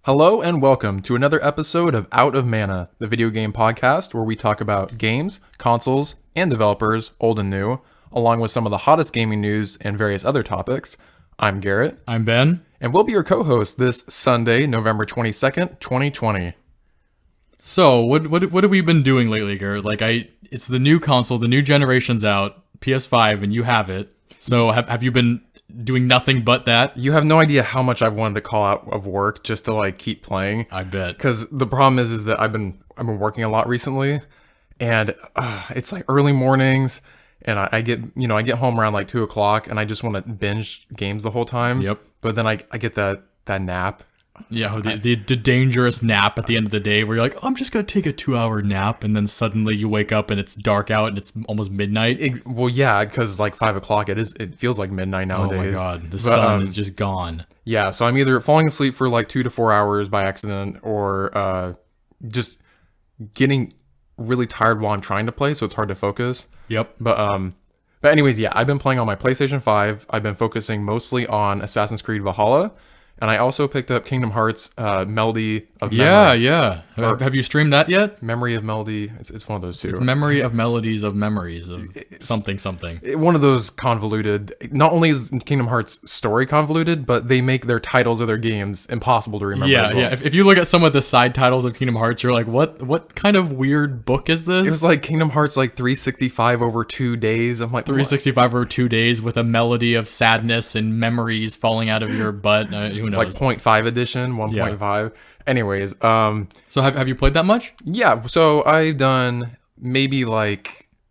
Hello and welcome to another episode of Out of Mana, the video game podcast where we talk about games, consoles, and developers, old and new, along with some of the hottest gaming news and various other topics. I'm Garrett. I'm Ben. And we'll be your co-host this Sunday, November 22nd, 2020. So, what have we been doing lately, Garrett? It's the new console, the new generation's out, PS5, and you have it. So, have you been doing nothing but that? You have no idea how much I've wanted to call out of work just to keep playing. I bet. Because the problem is that I've been working a lot recently, and it's early mornings, and I get home around 2 o'clock, and I just want to binge games the whole time. Yep. But then I get that nap. Yeah, the dangerous nap at the end of the day where you're like, oh, I'm just going to take a 2-hour nap, and then suddenly you wake up and it's dark out and it's almost midnight. Well, yeah, because 5 o'clock, it feels like midnight nowadays. Oh my god, the sun is just gone. Yeah, so I'm either falling asleep for 2 to 4 hours by accident, or just getting really tired while I'm trying to play, so it's hard to focus. Yep. But anyways, yeah, I've been playing on my PlayStation 5. I've been focusing mostly on Assassin's Creed Valhalla. And I also picked up Kingdom Hearts Melody of Memory. Yeah. Have you streamed that yet? Memory of Melody. It's one of those two. It's Memory of Melodies of Memories of something. One of those convoluted. Not only is Kingdom Hearts story convoluted, but they make their titles of their games impossible to remember. Yeah, yeah. If you look at some of the side titles of Kingdom Hearts, you're like, what kind of weird book is this? It was Kingdom Hearts 365 over 2 days. I'm 365 over 2 days with a melody of sadness and memories falling out of your butt. Who knows? 0.5 edition, 1.5. Yeah. Anyways, so have you played that much? Yeah, so I've done maybe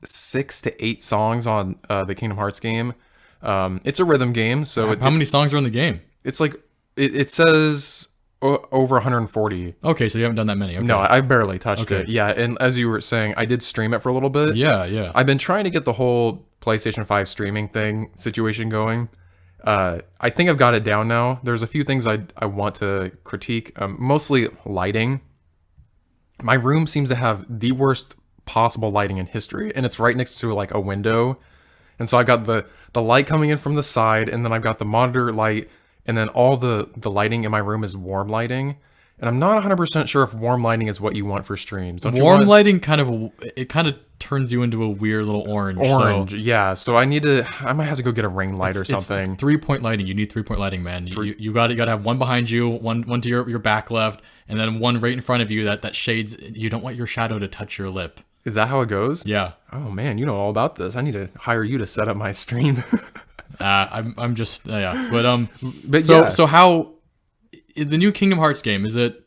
6 to 8 songs on the Kingdom Hearts game. It's a rhythm game, so how many songs are in the game? It's it says over 140. Okay, so you haven't done that many. Okay. No, I barely touched it. Yeah, and as you were saying, I did stream it for a little bit. Yeah. I've been trying to get the whole PlayStation 5 streaming situation going. I think I've got it down now. There's a few things I want to critique, mostly lighting. My room seems to have the worst possible lighting in history, and it's right next to a window. And so I've got the light coming in from the side, and then I've got the monitor light, and then all the lighting in my room is warm lighting. And I'm not 100% sure if warm lighting is what you want for streams. Lighting kind of turns you into a weird little orange. Yeah. So I might have to go get a ring light or something. It's 3-point lighting. You need 3-point lighting, man. You got to have one behind you, one to your back left, and then one right in front of you that shades. You don't want your shadow to touch your lip. Is that how it goes? Yeah. Oh man, you know all about this. I need to hire you to set up my stream. I'm just yeah. But so how the new Kingdom Hearts game is it?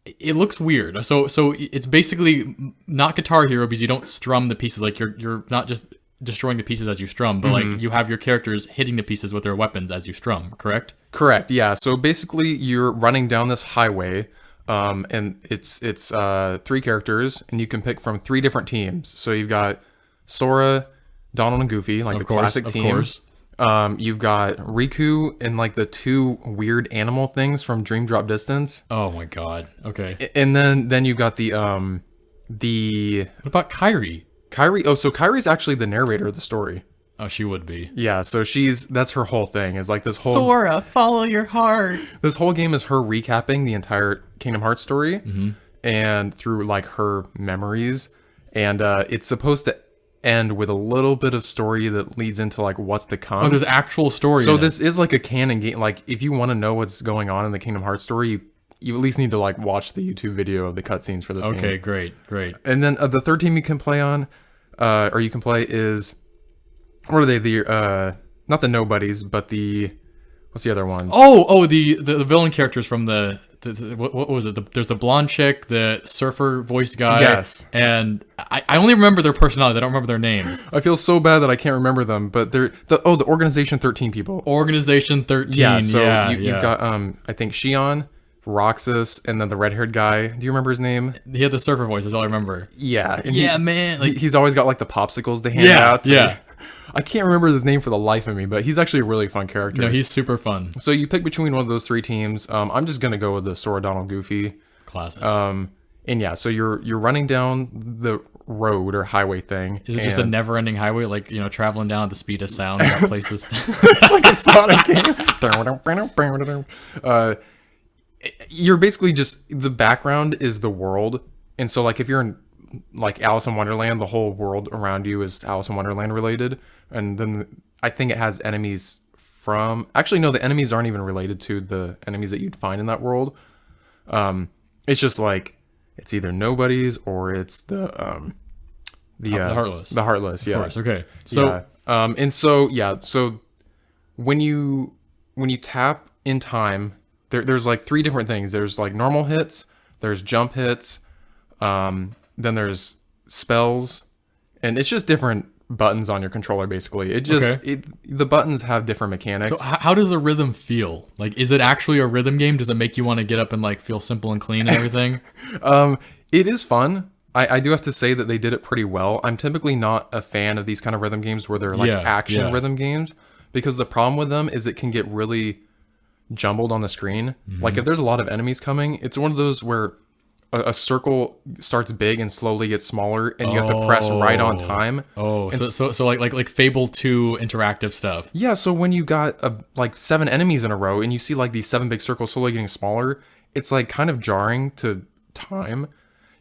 It looks weird. So it's basically not Guitar Hero because you don't strum the pieces. You're not just destroying the pieces as you strum, but you have your characters hitting the pieces with their weapons as you strum. Correct? Correct. Yeah. So basically, you're running down this highway, and it's 3 characters, and you can pick from 3 different teams. So you've got Sora, Donald, and Goofy, the classic team. Of course. You've got Riku and the 2 weird animal things from Dream Drop Distance. Oh my god. Okay. And then you've got the what about Kairi? Oh, so Kairi's actually the narrator of the story. Oh, she would be. Yeah, so that's her whole thing is this whole Sora, follow your heart. This whole game is her recapping the entire Kingdom Hearts story, and through her memories, and it's supposed to end with a little bit of story that leads into what's to come. Oh, there's actual story. So this is a canon game. If you want to know what's going on in the Kingdom Hearts story, you at least need to watch the YouTube video of the cutscenes for this game. Okay, great. And then the third team you can play on, or you can play is, what are they? The not the nobodies, but what's the other ones? Oh, the villain characters from what was it? There's the blonde chick, the surfer voiced guy. Yes. And I only remember their personalities. I don't remember their names. I feel so bad that I can't remember them, but they're the Organization 13 people. Organization 13. Yeah. So you've got I think Shion, Roxas, and then the red-haired guy. Do you remember his name? He had the surfer voice. That's all I remember. Yeah. And man. He's always got the popsicles to hand out. Yeah. I can't remember his name for the life of me, but he's actually a really fun character. No, he's super fun. So you pick between one of those 3 teams. I'm just gonna go with the Sora, Donald, Goofy. Classic. And yeah, so you're running down the road or highway thing. Is it just a never-ending highway, traveling down at the speed of sound? Got places. It's like a Sonic game. you're basically just, the background is the world, and so like if you're in like Alice in Wonderland, the whole world around you is Alice in Wonderland related, and then I think it has enemies from, actually no, the enemies aren't even related to the enemies that you'd find in that world. It's just like it's either nobodies or it's the Heartless. The Heartless, yeah. Of course, okay. So So when you tap in time, there's like three different things. There's like normal hits, there's jump hits, then there's spells, and it's just different buttons on your controller basically. The buttons have different mechanics. So how does the rhythm feel? Like, is it actually a rhythm game? Does it make you want to get up and like feel simple and clean and everything? It is fun. I do have to say that they did it pretty well. I'm typically not a fan of these kind of rhythm games where they're like action rhythm games, because the problem with them is it can get really jumbled on the screen. Like if there's a lot of enemies coming, it's one of those where a circle starts big and slowly gets smaller, and you have to press right on time. So like Fable 2 interactive stuff. Yeah, so when you got like 7 enemies in a row and you see like these 7 big circles slowly getting smaller, it's like kind of jarring to time.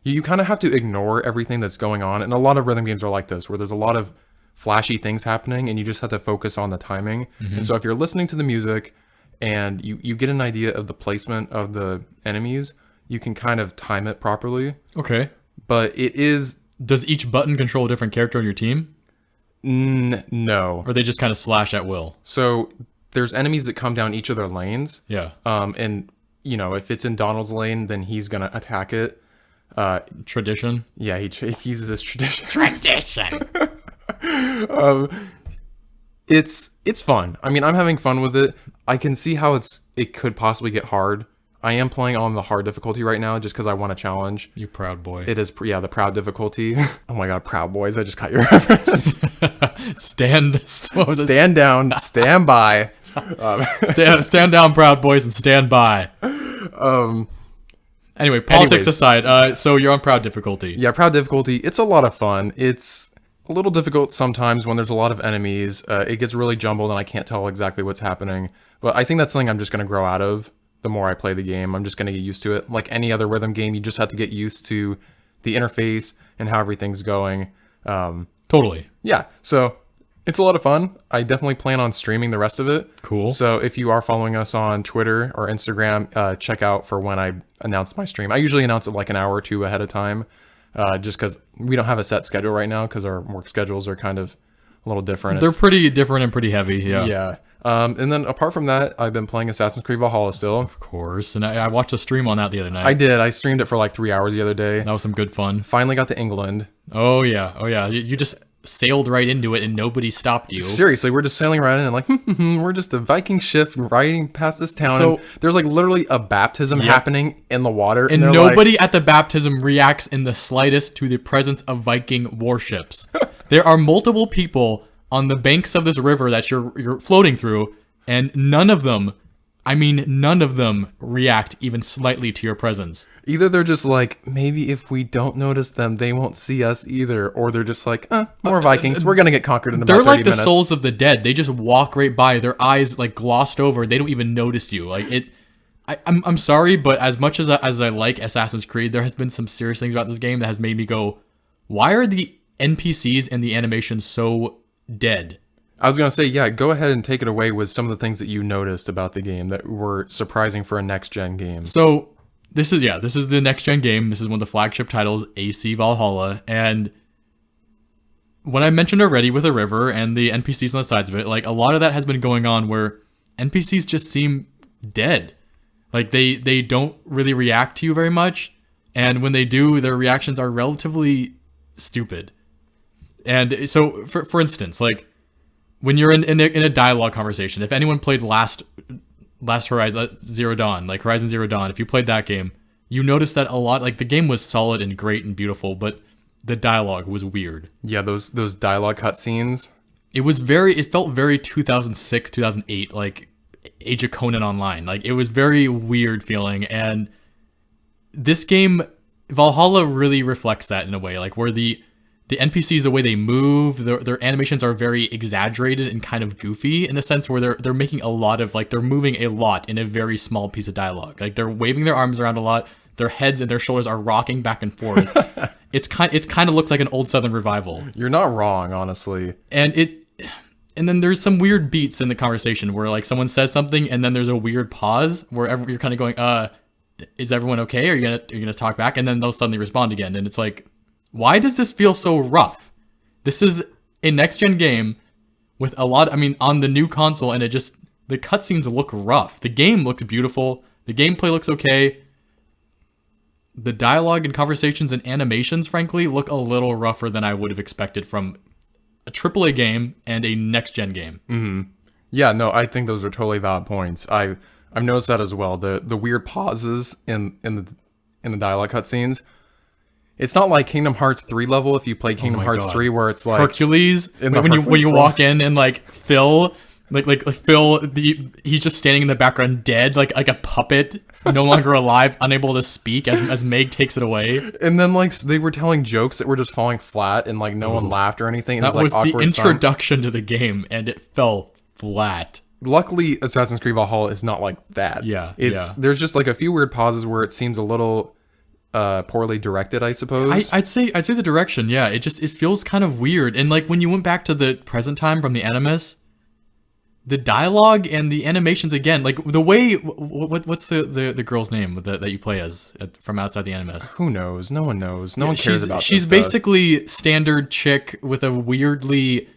You kind of have to ignore everything that's going on, and a lot of rhythm games are like this, where there's a lot of flashy things happening and you just have to focus on the timing. And so if you're listening to the music and you get an idea of the placement of the enemies, you can kind of time it properly. Okay. But it is... Does each button control a different character on your team? No. Or they just kind of slash at will? So there's enemies that come down each of their lanes. Yeah. And, you know, if it's in Donald's lane, then he's going to attack it. Tradition? Yeah, he uses this tradition. Tradition! It's fun. I mean, I'm having fun with it. I can see how it could possibly get hard. I am playing on the hard difficulty right now just because I want a challenge. You proud boy. It is, the proud difficulty. Oh my god, Proud Boys. I just caught your reference. Stand down, stand by. Stand down, Proud Boys, and stand by. Anyway, politics aside, so you're on proud difficulty. Yeah, proud difficulty. It's a lot of fun. It's a little difficult sometimes when there's a lot of enemies. It gets really jumbled and I can't tell exactly what's happening. But I think that's something I'm just going to grow out of. The more I play the game, I'm just going to get used to it. Like any other rhythm game, you just have to get used to the interface and how everything's going. Totally. Yeah, so it's a lot of fun. I definitely plan on streaming the rest of it. Cool. So if you are following us on Twitter or Instagram, check out for when I announce my stream. I usually announce it like an hour or two ahead of time, just because we don't have a set schedule right now because our work schedules are kind of a little different. They're pretty different and pretty heavy, yeah. Yeah. And then apart from that, I've been playing Assassin's Creed Valhalla still. Of course. And I watched a stream on that the other night. I did. I streamed it for like 3 hours the other day. That was some good fun. Finally got to England. Oh, yeah. Oh, yeah. You just sailed right into it and nobody stopped you. Seriously, we're just sailing right in and like, we're just a Viking ship riding past this town. So, and there's like literally a baptism happening in the water. And nobody at the baptism reacts in the slightest to the presence of Viking warships. There are multiple people on the banks of this river that you're floating through, and none of them react even slightly to your presence. Either they're just like, maybe if we don't notice them, they won't see us either. Or they're just like, more Vikings. We're going to get conquered in about 30 minutes. They're like the souls of the dead. They just walk right by. Their eyes like glossed over. They don't even notice you. Like it. I'm sorry, but as much as I like Assassin's Creed, there has been some serious things about this game that has made me go, why are the NPCs and the animations so dead? I was going to say, yeah, go ahead and take it away with some of the things that you noticed about the game that were surprising for a next-gen game. So, this is the next-gen game. This is one of the flagship titles, AC Valhalla. And what I mentioned already with the river and the NPCs on the sides of it, like, a lot of that has been going on where NPCs just seem dead. Like, they don't really react to you very much. And when they do, their reactions are relatively stupid. And so, for instance, like, when you're in a dialogue conversation, if anyone played last Horizon Zero Dawn, like Horizon Zero Dawn, if you played that game, you noticed that a lot, like the game was solid and great and beautiful, but the dialogue was weird. Yeah, those dialogue cutscenes. It felt very 2006, 2008, like Age of Conan Online. Like it was very weird feeling, and this game, Valhalla, really reflects that in a way, like where the the NPCs, the way they move, their animations are very exaggerated and kind of goofy in the sense where they're making a lot of, like, they're moving a lot in a very small piece of dialogue. Like, they're waving their arms around a lot. Their heads and their shoulders are rocking back and forth. It's kind of looks like an old Southern revival. You're not wrong, honestly. And then there's some weird beats in the conversation where, like, someone says something and then there's a weird pause where you're kind of going, is everyone okay? Are you gonna talk back? And then they'll suddenly respond again. And it's like, why does this feel so rough? This is a next-gen game with a lot, I mean, on the new console, and the cutscenes look rough. The game looks beautiful. The gameplay looks okay. The dialogue and conversations and animations, frankly, look a little rougher than I would have expected from a AAA game and a next-gen game. Mm-hmm. Yeah, no, I think those are totally valid points. I've noticed that as well. The weird pauses in the dialogue cutscenes. It's not like Kingdom Hearts 3 level if you play Kingdom Hearts 3 where it's like Hercules. When you walk in and like Phil, he's just standing in the background dead, like a puppet, no longer alive, unable to speak as Meg takes it away. And then like they were telling jokes that were just falling flat and like no one laughed or anything. And that was like, the introduction to the game and it fell flat. Luckily, Assassin's Creed Valhalla is not like that. Yeah, there's just like a few weird pauses where it seems a little poorly directed, I suppose. I'd say the direction, yeah. It feels kind of weird. And like when you went back to the present time from the Animus, the dialogue and the animations again, like the way what's the girl's name that you play as from outside the Animus? Who knows? No one knows. No one cares about. She's basically standard chick with a weirdly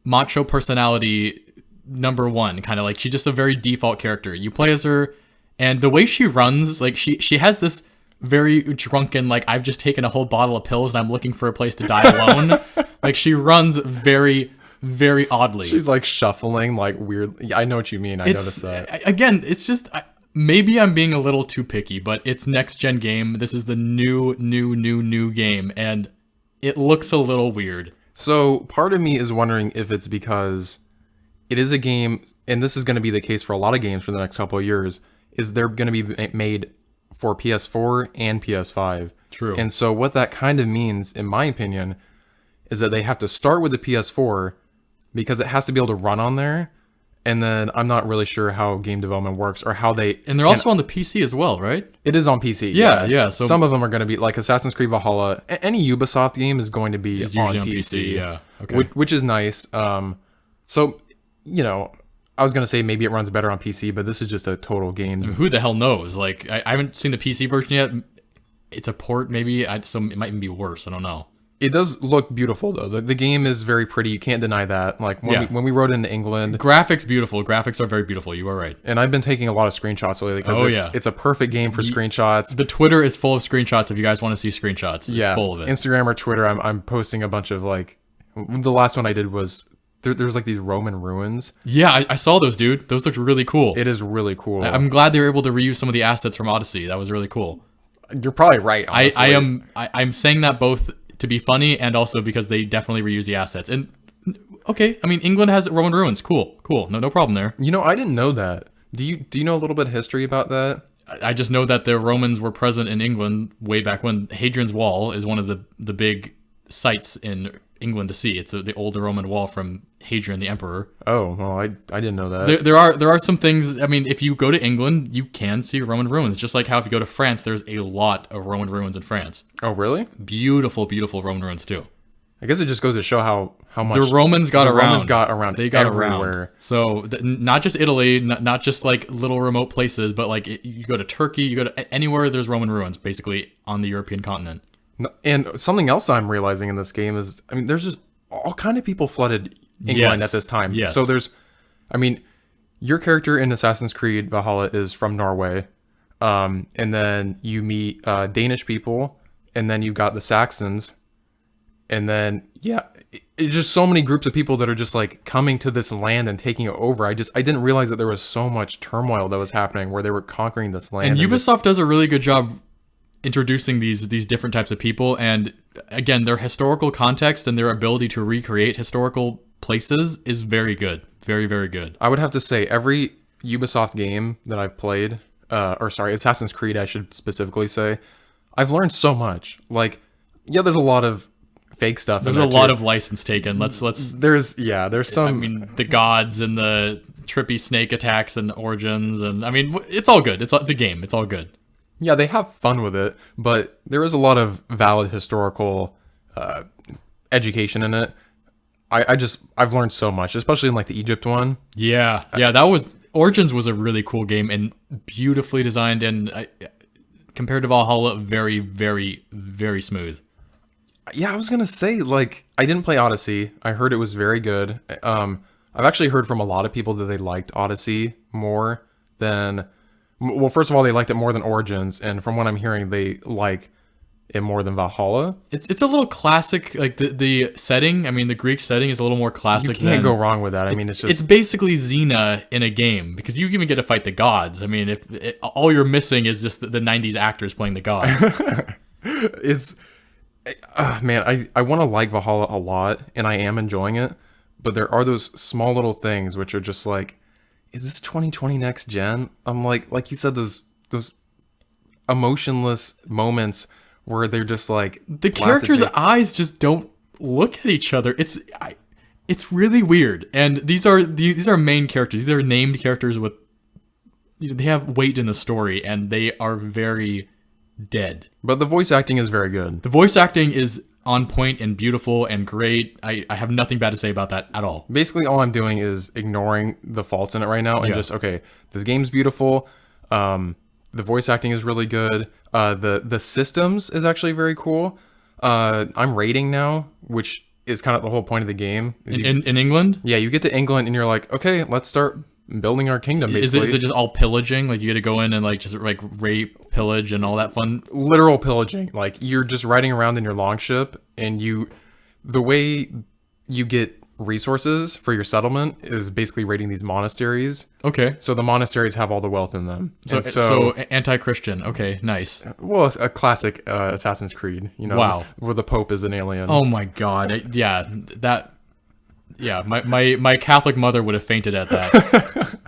macho personality. Number one, kind of like she's just a very default character. You play as her, and the way she runs, like she has this very drunken, like I've just taken a whole bottle of pills and I'm looking for a place to die alone. Like she runs very, very oddly. She's like shuffling, like weird. Yeah, I know what you mean. I noticed that. Again, it's just maybe I'm being a little too picky, but it's next gen game. This is the new game, and it looks a little weird. So part of me is wondering if it's because it is a game, and this is going to be the case for a lot of games for the next couple of years, is they're going to be made for PS4 and PS5. True. And so what that kind of means, in my opinion, is that they have to start with the PS4 because it has to be able to run on there. And then I'm not really sure how game development works or how they... And they're also on the PC as well, right? It is on PC. Yeah. So some of them are going to be like Assassin's Creed Valhalla. Any Ubisoft game is going to be on PC. Yeah. Okay. Which is nice. So... You know, I was going to say maybe it runs better on PC, but this is just a total game. I mean, who the hell knows? Like, I haven't seen the PC version yet. It's a port, maybe, so it might even be worse. I don't know. It does look beautiful, though. The game is very pretty. You can't deny that. Like, when we rode into England... Graphics beautiful. Graphics are very beautiful. You are right. And I've been taking a lot of screenshots lately because it's a perfect game for screenshots. The Twitter is full of screenshots if you guys want to see screenshots. It's full of it. Instagram or Twitter, I'm posting a bunch of, like... The last one I did was... There's like these Roman ruins. Yeah, I saw those, dude. Those looked really cool. It is really cool. I'm glad they were able to reuse some of the assets from Odyssey. That was really cool. You're probably right, honestly. I'm saying that both to be funny and also because they definitely reuse the assets. And okay, I mean England has Roman ruins. Cool. No problem there. You know, I didn't know that. Do you know a little bit of history about that? I just know that the Romans were present in England way back when. Hadrian's Wall is one of the big sites in England to see. It's the old Roman wall from Hadrian the Emperor. Oh, well, I didn't know that. There are some things. I mean, if you go to England, you can see Roman ruins. Just like how if you go to France, there's a lot of Roman ruins in France. Oh, really? Beautiful Roman ruins too. I guess it just goes to show how much the Romans got around. Romans got around. They got everywhere. Around. So not just Italy, not just like little remote places, but like you go to Turkey, you go to anywhere there's Roman ruins, basically on the European continent. And something else I'm realizing in this game is, I mean, there's just all kind of people flooded England at this time. Yes. So there's, I mean, your character in Assassin's Creed Valhalla is from Norway. And then you meet Danish people, and then you've got the Saxons. And then, it's just so many groups of people that are just like coming to this land and taking it over. I didn't realize that there was so much turmoil that was happening where they were conquering this land. And Ubisoft does a really good job introducing these different types of people, and again, their historical context and their ability to recreate historical places is very good. Very, very good. I would have to say every Ubisoft game that I've played, Assassin's Creed, I should specifically say, I've learned so much. Like, yeah, there's a lot of fake stuff. There's in a there lot too. of license taken. Let's. There's some. I mean, the gods and the trippy snake attacks and origins, and I mean, it's all good. It's a game. It's all good. Yeah, they have fun with it, but there is a lot of valid historical education in it. I've learned so much, especially in like the Egypt one. Yeah, that was Origins was a really cool game and beautifully designed, and compared to Valhalla, very, very, very smooth. Yeah, I was gonna say, like, I didn't play Odyssey. I heard it was very good. I've actually heard from a lot of people that they liked Odyssey more than, well, first of all, they liked it more than Origins, and from what I'm hearing, they like it more than Valhalla. It's a little classic, like the setting. I mean, the Greek setting is a little more classic. You can't go wrong with that. I mean, it's just... It's basically Xena in a game, because you even get to fight the gods. I mean, all you're missing is just the 90s actors playing the gods. It's... man, I want to like Valhalla a lot, and I am enjoying it, but there are those small little things which are just like, is this 2020 next gen? I'm like you said, those emotionless moments where they're just like... The characters' eyes just don't look at each other. It's really weird. And these are main characters. These are named characters with... they have weight in the story, and they are very dead. But the voice acting is very good. The voice acting is on point and beautiful and great. I have nothing bad to say about that at all. Basically, all I'm doing is ignoring the faults in it right now and just, okay, this game's beautiful. The voice acting is really good. The systems is actually very cool. I'm raiding now, which is kind of the whole point of the game. In England? Yeah, you get to England and you're like, okay, let's start building our kingdom, basically. Is it just all pillaging? Like, you get to go in and, like, just, like, rape, pillage, and all that fun? Literal pillaging. Like, you're just riding around in your longship, and the way you get resources for your settlement is basically raiding these monasteries. Okay. So the monasteries have all the wealth in them. So anti-Christian. Okay, nice. Well, a classic Assassin's Creed, Wow. Where the Pope is an alien. Oh my god. Yeah, my Catholic mother would have fainted at that.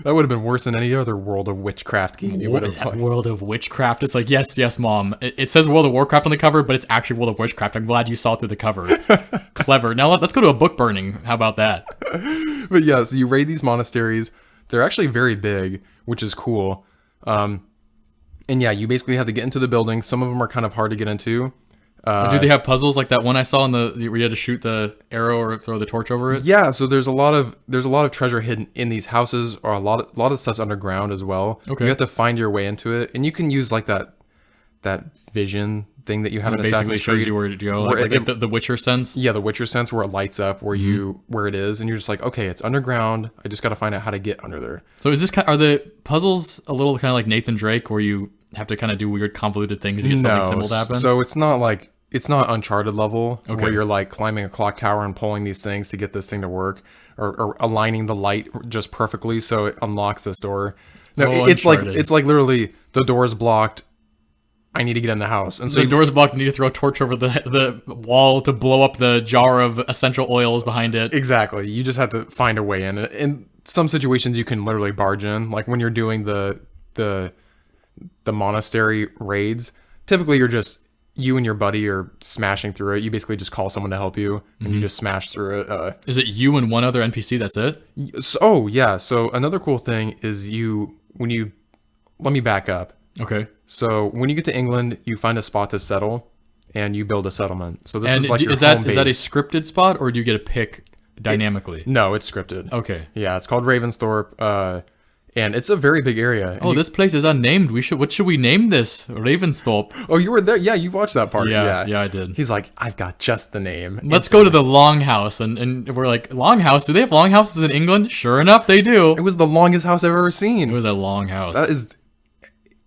That would have been worse than any other World of Witchcraft game you would have played. World of Witchcraft? It's like, yes, Mom. It says World of Warcraft on the cover, but it's actually World of Witchcraft. I'm glad you saw through the cover. Clever. Now let's go to a book burning. How about that? But yeah, so you raid these monasteries. They're actually very big, which is cool. And yeah, you basically have to get into the building. Some of them are kind of hard to get into. Do they have puzzles like that one I saw where you had to shoot the arrow or throw the torch over it? Yeah, so there's a lot of treasure hidden in these houses, or a lot of stuff's underground as well. Okay. You have to find your way into it, and you can use like that vision thing that you have in Assassin's Creed. Basically shows you where to go, like the Witcher sense. Yeah, the Witcher sense, where it lights up where it is, and you're just like, okay, it's underground. I just got to find out how to get under there. So are the puzzles a little kind of like Nathan Drake, where you have to kind of do weird convoluted things to get something simple to happen? So it's not Uncharted level where you're like climbing a clock tower and pulling these things to get this thing to work, or aligning the light just perfectly so it unlocks this door. No, it's like literally the door is blocked. I need to get in the house, and so the door's blocked. You need to throw a torch over the wall to blow up the jar of essential oils behind it. Exactly. You just have to find a way in. In some situations, you can literally barge in, like when you're doing the monastery raids. Typically, you and your buddy are smashing through it. You basically just call someone to help you, and you just smash through it. Is it you and one other NPC? That's it? So another cool thing is let me back up. Okay. So when you get to England, you find a spot to settle, and you build a settlement. So this is like your is home that a base. scripted spot, or do you get to pick dynamically? No, it's scripted. Okay. Yeah, it's called Ravensthorpe. And it's a very big area. Oh, this place is unnamed. What should we name this? Ravensthorpe. Oh, you were there? Yeah, you watched that part. Yeah, I did. He's like, I've got just the name. Let's go to the Longhouse. And we're like, Longhouse? Do they have longhouses in England? Sure enough, they do. It was the longest house I've ever seen. It was a long house.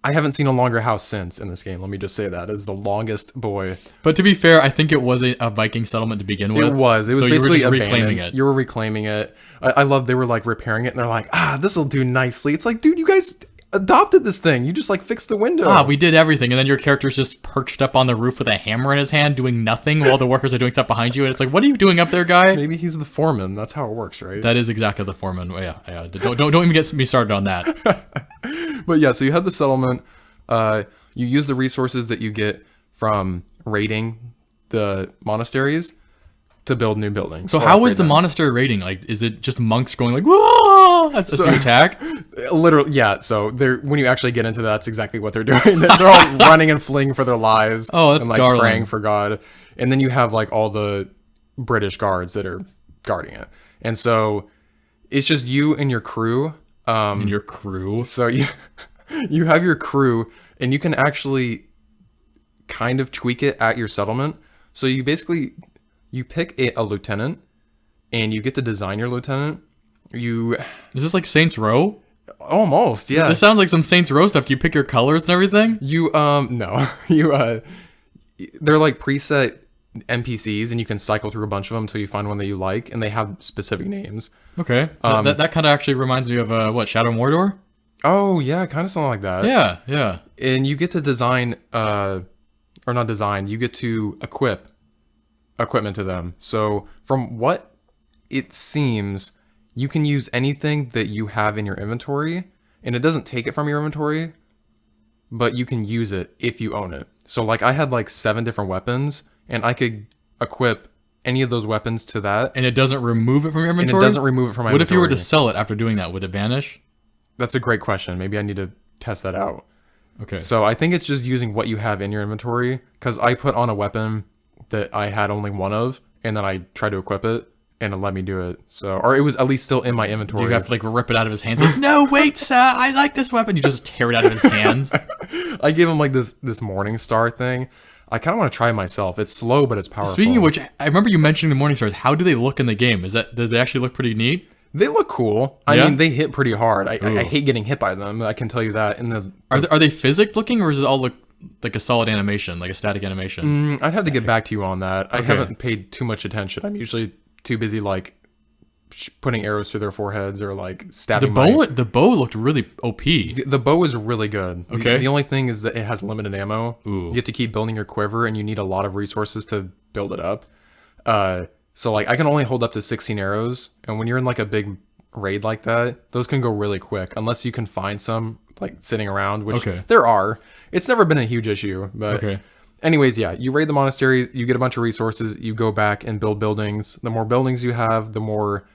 I haven't seen a longer house since in this game. Let me just say that. It's the longest boy. But to be fair, I think it was a Viking settlement to begin with. It was. It was so basically you were just reclaiming it. You were reclaiming it. I love they were like repairing it, and they're like, this will do nicely. It's like, dude, you guys adopted this thing. You just like fixed the window. We did everything. And then your character's just perched up on the roof with a hammer in his hand doing nothing while the workers are doing stuff behind you. And it's like, what are you doing up there, guy? Maybe he's the foreman. That's how it works, right? That is exactly the foreman. Yeah. Don't even get me started on that. But yeah, so you have the settlement. You use the resources that you get from raiding the monasteries to build new buildings. So or how was upgrade the them. monastery rating? Like, is it just monks going like, whoa, as you attack? Literally, yeah. So they're when you actually get into that, that's exactly what they're doing. They're all running and fleeing for their lives. Oh, that's and like darling. praying for God. And then you have like all the British guards that are guarding it. And so it's just you and your crew. And your crew. So you have your crew, and you can actually kind of tweak it at your settlement. So you basically you pick a lieutenant, and you get to design your lieutenant. Is this like Saints Row? Almost, yeah. This sounds like some Saints Row stuff. You pick your colors and everything. No, they're like preset NPCs, and you can cycle through a bunch of them until you find one that you like, and they have specific names. Okay, that kind of actually reminds me of what, Shadow Mordor? Oh yeah, kind of something like that. Yeah. And you get to design, or not design. You get to equip equipment to them. So from what it seems, you can use anything that you have in your inventory, and it doesn't take it from your inventory, but you can use it if you own it. So like I had like 7 different weapons, and I could equip any of those weapons to that. And it doesn't remove it from your inventory? And it doesn't remove it from my What inventory. if you were to sell it after doing that? Would it vanish? That's a great question. Maybe I need to test that out. Okay. So I think it's just using what you have in your inventory, because I put on a weapon that I had only one of, and then I tried to equip it, and it let me do it. So, or it was at least still in my inventory. Do you have to like rip it out of his hands? Like, no, wait, sir, I like this weapon. You just tear it out of his hands. I gave him like this Morning Star thing. I kind of want to try it myself. It's slow, but it's powerful. Speaking of which, I remember you mentioning the Morning Stars. How do they look in the game? Does they actually look pretty neat? They look cool. I Yeah? mean, they hit pretty hard. I hate getting hit by them. I can tell you that. Are they physic looking, or does it all look like a solid animation, like a static animation? I'd have to get back to you on that. I Okay. haven't paid too much attention. I'm usually too busy like putting arrows through their foreheads or like stabbing. The bow looked really OP. The bow is really good. Okay. The only thing is that it has limited ammo. Ooh. You have to keep building your quiver, and you need a lot of resources to build it up. So like I can only hold up to 16 arrows, and when you're in like a big raid like that, those can go really quick unless you can find some like sitting around, which Okay. there are. It's never been a huge issue, but Okay. anyways, yeah, you raid the monastery, you get a bunch of resources, you go back and build buildings. The more buildings you have, the more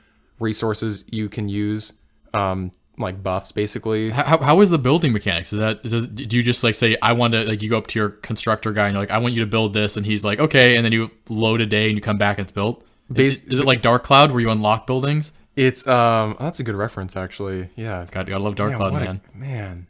resources you can use, like buffs basically. How is the building mechanics? Do you just like say, I want to, like, you go up to your constructor guy and you're like, I want you to build this, and he's like, okay, and then you load a day and you come back and it's built? Is it like Dark Cloud where you unlock buildings? It's that's a good reference actually. Yeah. Gotta love Dark Cloud, man. Man,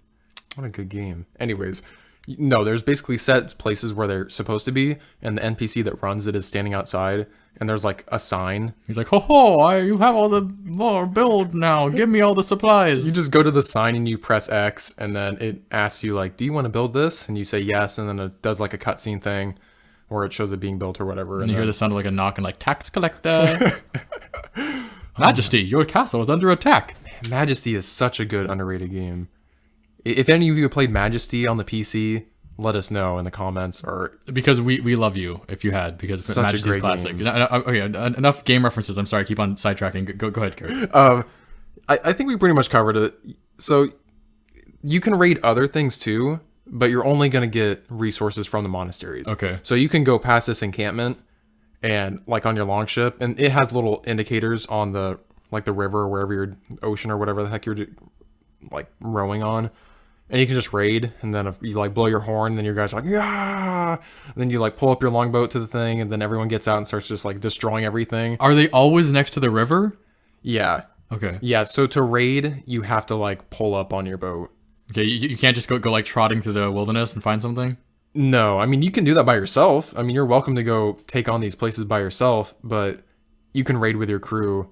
what a good game. Anyways, no, there's basically set places where they're supposed to be, and the NPC that runs it is standing outside, and there's like a sign. He's like, you have all the more build now. Give me all the supplies. You just go to the sign and you press X, and then it asks you like, do you want to build this? And you say yes, and then it does like a cutscene thing where it shows it being built or whatever. And you hear the sound of like a knock and like, tax collector. Majesty, your castle is under attack. Majesty is such a good underrated game. If any of you have played Majesty on the PC, let us know in the comments. Or because we love you if you had, because Such a Majesty's great classic. game. Okay, enough game references. I'm sorry, I keep on sidetracking. Go ahead, Kurt. I think we pretty much covered it. So you can raid other things too, but you're only going to get resources from the monasteries. Okay. So you can go past this encampment and like on your longship, and it has little indicators on the like the river or wherever you're ocean or whatever the heck you're like rowing on. And you can just raid, and then if you like blow your horn, and then your guys are like, yeah. And then you like pull up your longboat to the thing, and then everyone gets out and starts just like destroying everything. Are they always next to the river? Yeah. Okay. Yeah. So to raid, you have to like pull up on your boat. Okay, you can't just go like trotting through the wilderness and find something? No, I mean, you can do that by yourself. I mean, you're welcome to go take on these places by yourself, but you can raid with your crew.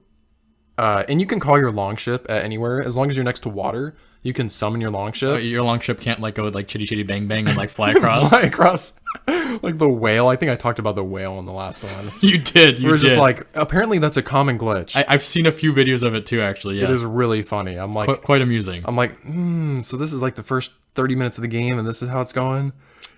And you can call your longship at anywhere. As long as you're next to water, you can summon your longship. Your longship can't like go like chitty chitty bang bang and like fly across? Fly across. Like the whale. I think I talked about the whale in the last one. You did. We're just like, apparently that's a common glitch. I've seen a few videos of it too, actually. Yes. It is really funny. I'm like, quite amusing. I'm like, so this is like the first 30 minutes of the game, and this is how it's going?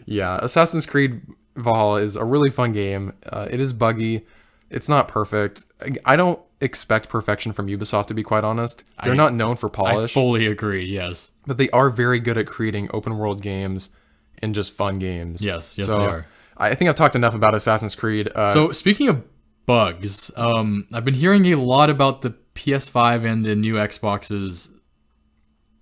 Yeah, Assassin's Creed Valhalla is a really fun game. It is buggy. It's not perfect. I don't expect perfection from Ubisoft, to be quite honest. They're not known for polish. I fully agree, yes. But they are very good at creating open world games and just fun games. Yes, they are. I think I've talked enough about Assassin's Creed. So speaking of bugs, I've been hearing a lot about the PS5 and the new Xboxes,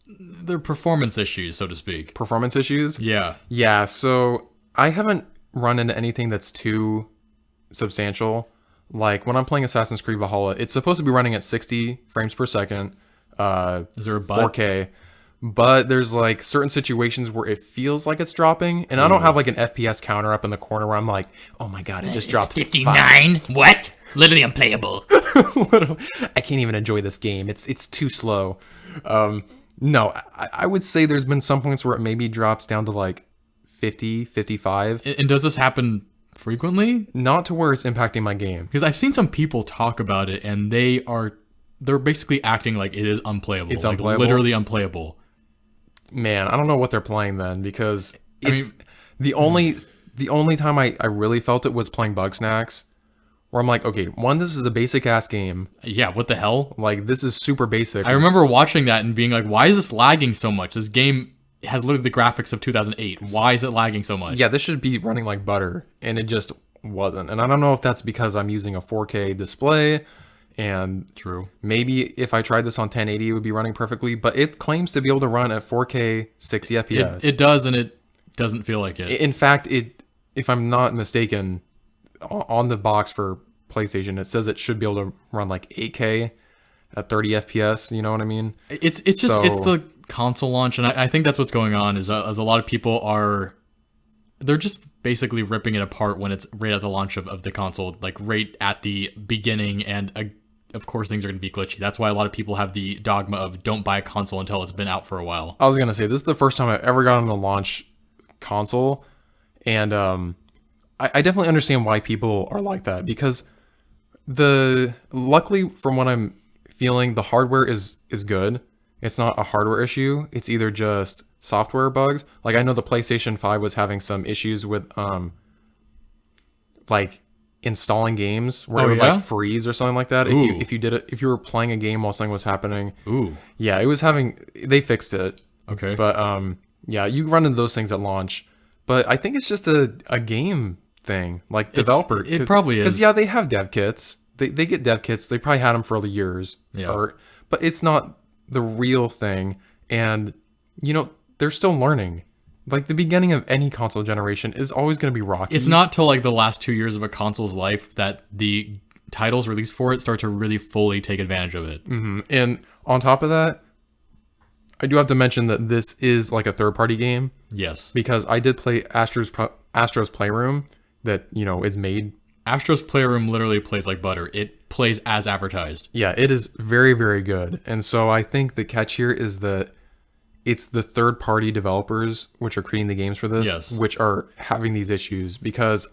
their performance issues, so to speak. Performance issues? Yeah. Yeah, so I haven't run into anything that's too substantial. Like when I'm playing Assassin's Creed Valhalla, it's supposed to be running at 60 frames per second. Is there a but? 4K. But there's like certain situations where it feels like it's dropping, and I don't have like an FPS counter up in the corner where I'm like, oh my god, it just dropped 59. What? Literally unplayable. I can't even enjoy this game. It's too slow. No, I would say there's been some points where it maybe drops down to like 50, 55. And does this happen frequently? Not to where it's impacting my game. Because I've seen some people talk about it, and they're basically acting like it is unplayable. It's like unplayable? literally unplayable. Man, I don't know what they're playing then, because the only time I really felt it was playing Bug Snacks, where I'm like, okay, one, this is a basic ass game. Yeah, what the hell? Like, this is super basic. I remember watching that and being like, why is this lagging so much? This game has literally the graphics of 2008. Why is it lagging so much? Yeah, this should be running like butter, and it just wasn't. And I don't know if that's because I'm using a 4K display, and True. maybe if I tried this on 1080, it would be running perfectly, but it claims to be able to run at 4K 60 FPS. It does, and it doesn't feel like it. In fact, if I'm not mistaken, on the box for PlayStation, it says it should be able to run like 8K at 30 FPS. You know what I mean? It's the console launch, and I think that's what's going on. Is as a lot of people they're just basically ripping it apart when it's right at the launch of the console, like right at the beginning, and of course things are going to be glitchy. That's why a lot of people have the dogma of don't buy a console until it's been out for a while. I was gonna say, this is the first time I've ever gotten a launch console, and I definitely understand why people are like that, because luckily from what I'm feeling, the hardware is good. It's not a hardware issue. It's either just software bugs. Like I know the PlayStation 5 was having some issues with like installing games where it would like freeze or something like that. If you were playing a game while something was happening. Ooh. Yeah, they fixed it. Okay. But yeah, you run into those things at launch. But I think it's just a game thing, like developer. It probably is. Because yeah, they have dev kits. They get dev kits. They probably had them for years. Yeah. But it's not the real thing. And they're still learning. Like the beginning of any console generation is always going to be rocky. It's not till like the last 2 years of a console's life that the titles released for it start to really fully take advantage of it. Mm-hmm. And on top of that, I do have to mention that this is like a third-party game. Yes. Because I did play Astro's Playroom that, is made. Astro's Playroom literally plays like butter. It plays as advertised. Yeah, it is very, very good. And so I think the catch here is that it's the third-party developers which are creating the games for this, which are having these issues. Because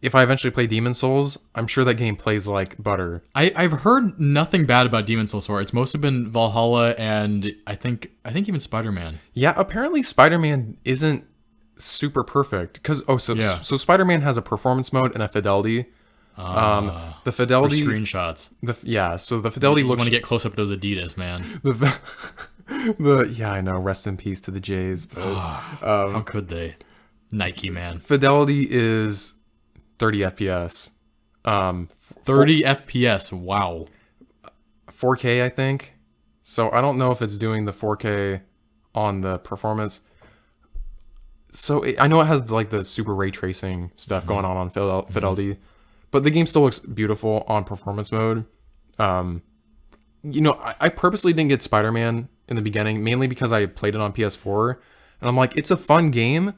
if I eventually play Demon's Souls, I'm sure that game plays like butter. I've heard nothing bad about Demon's Souls so far. It's mostly been Valhalla and I think even Spider-Man. Yeah, apparently Spider-Man isn't super perfect. So Spider-Man has a performance mode and a fidelity. The fidelity for screenshots. So the fidelity looks. You want to get close up those Adidas, man. I know. Rest in peace to the Jays. But how could they? Nike, man. Fidelity is 30 FPS. 30 FPS. Wow. 4K, I think. So I don't know if it's doing the 4K on the performance. So I know it has like the super ray tracing stuff going on fidelity, but the game still looks beautiful on performance mode. I purposely didn't get Spider-Man in the beginning, mainly because I played it on PS4, and I'm like, it's a fun game,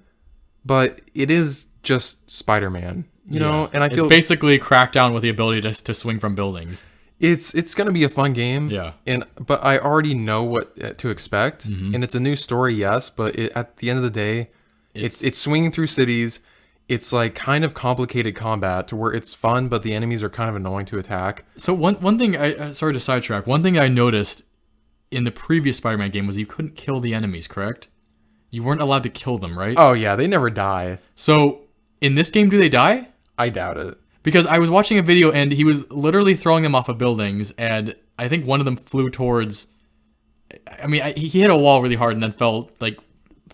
but it is just Spider-Man, know. And I feel it's basically Crackdown with the ability to swing from buildings. It's gonna be a fun game, yeah. But I already know what to expect, and it's a new story, yes. But at the end of the day, it's swinging through cities. It's like kind of complicated combat to where it's fun, but the enemies are kind of annoying to attack. So one thing sorry to sidetrack. One thing I noticed in the previous Spider-Man game was you couldn't kill the enemies, correct? You weren't allowed to kill them, right? Oh yeah, they never die. So in this game, do they die? I doubt it. Because I was watching a video and he was literally throwing them off of buildings, and I think one of them flew towards. I mean, he hit a wall really hard and then fell like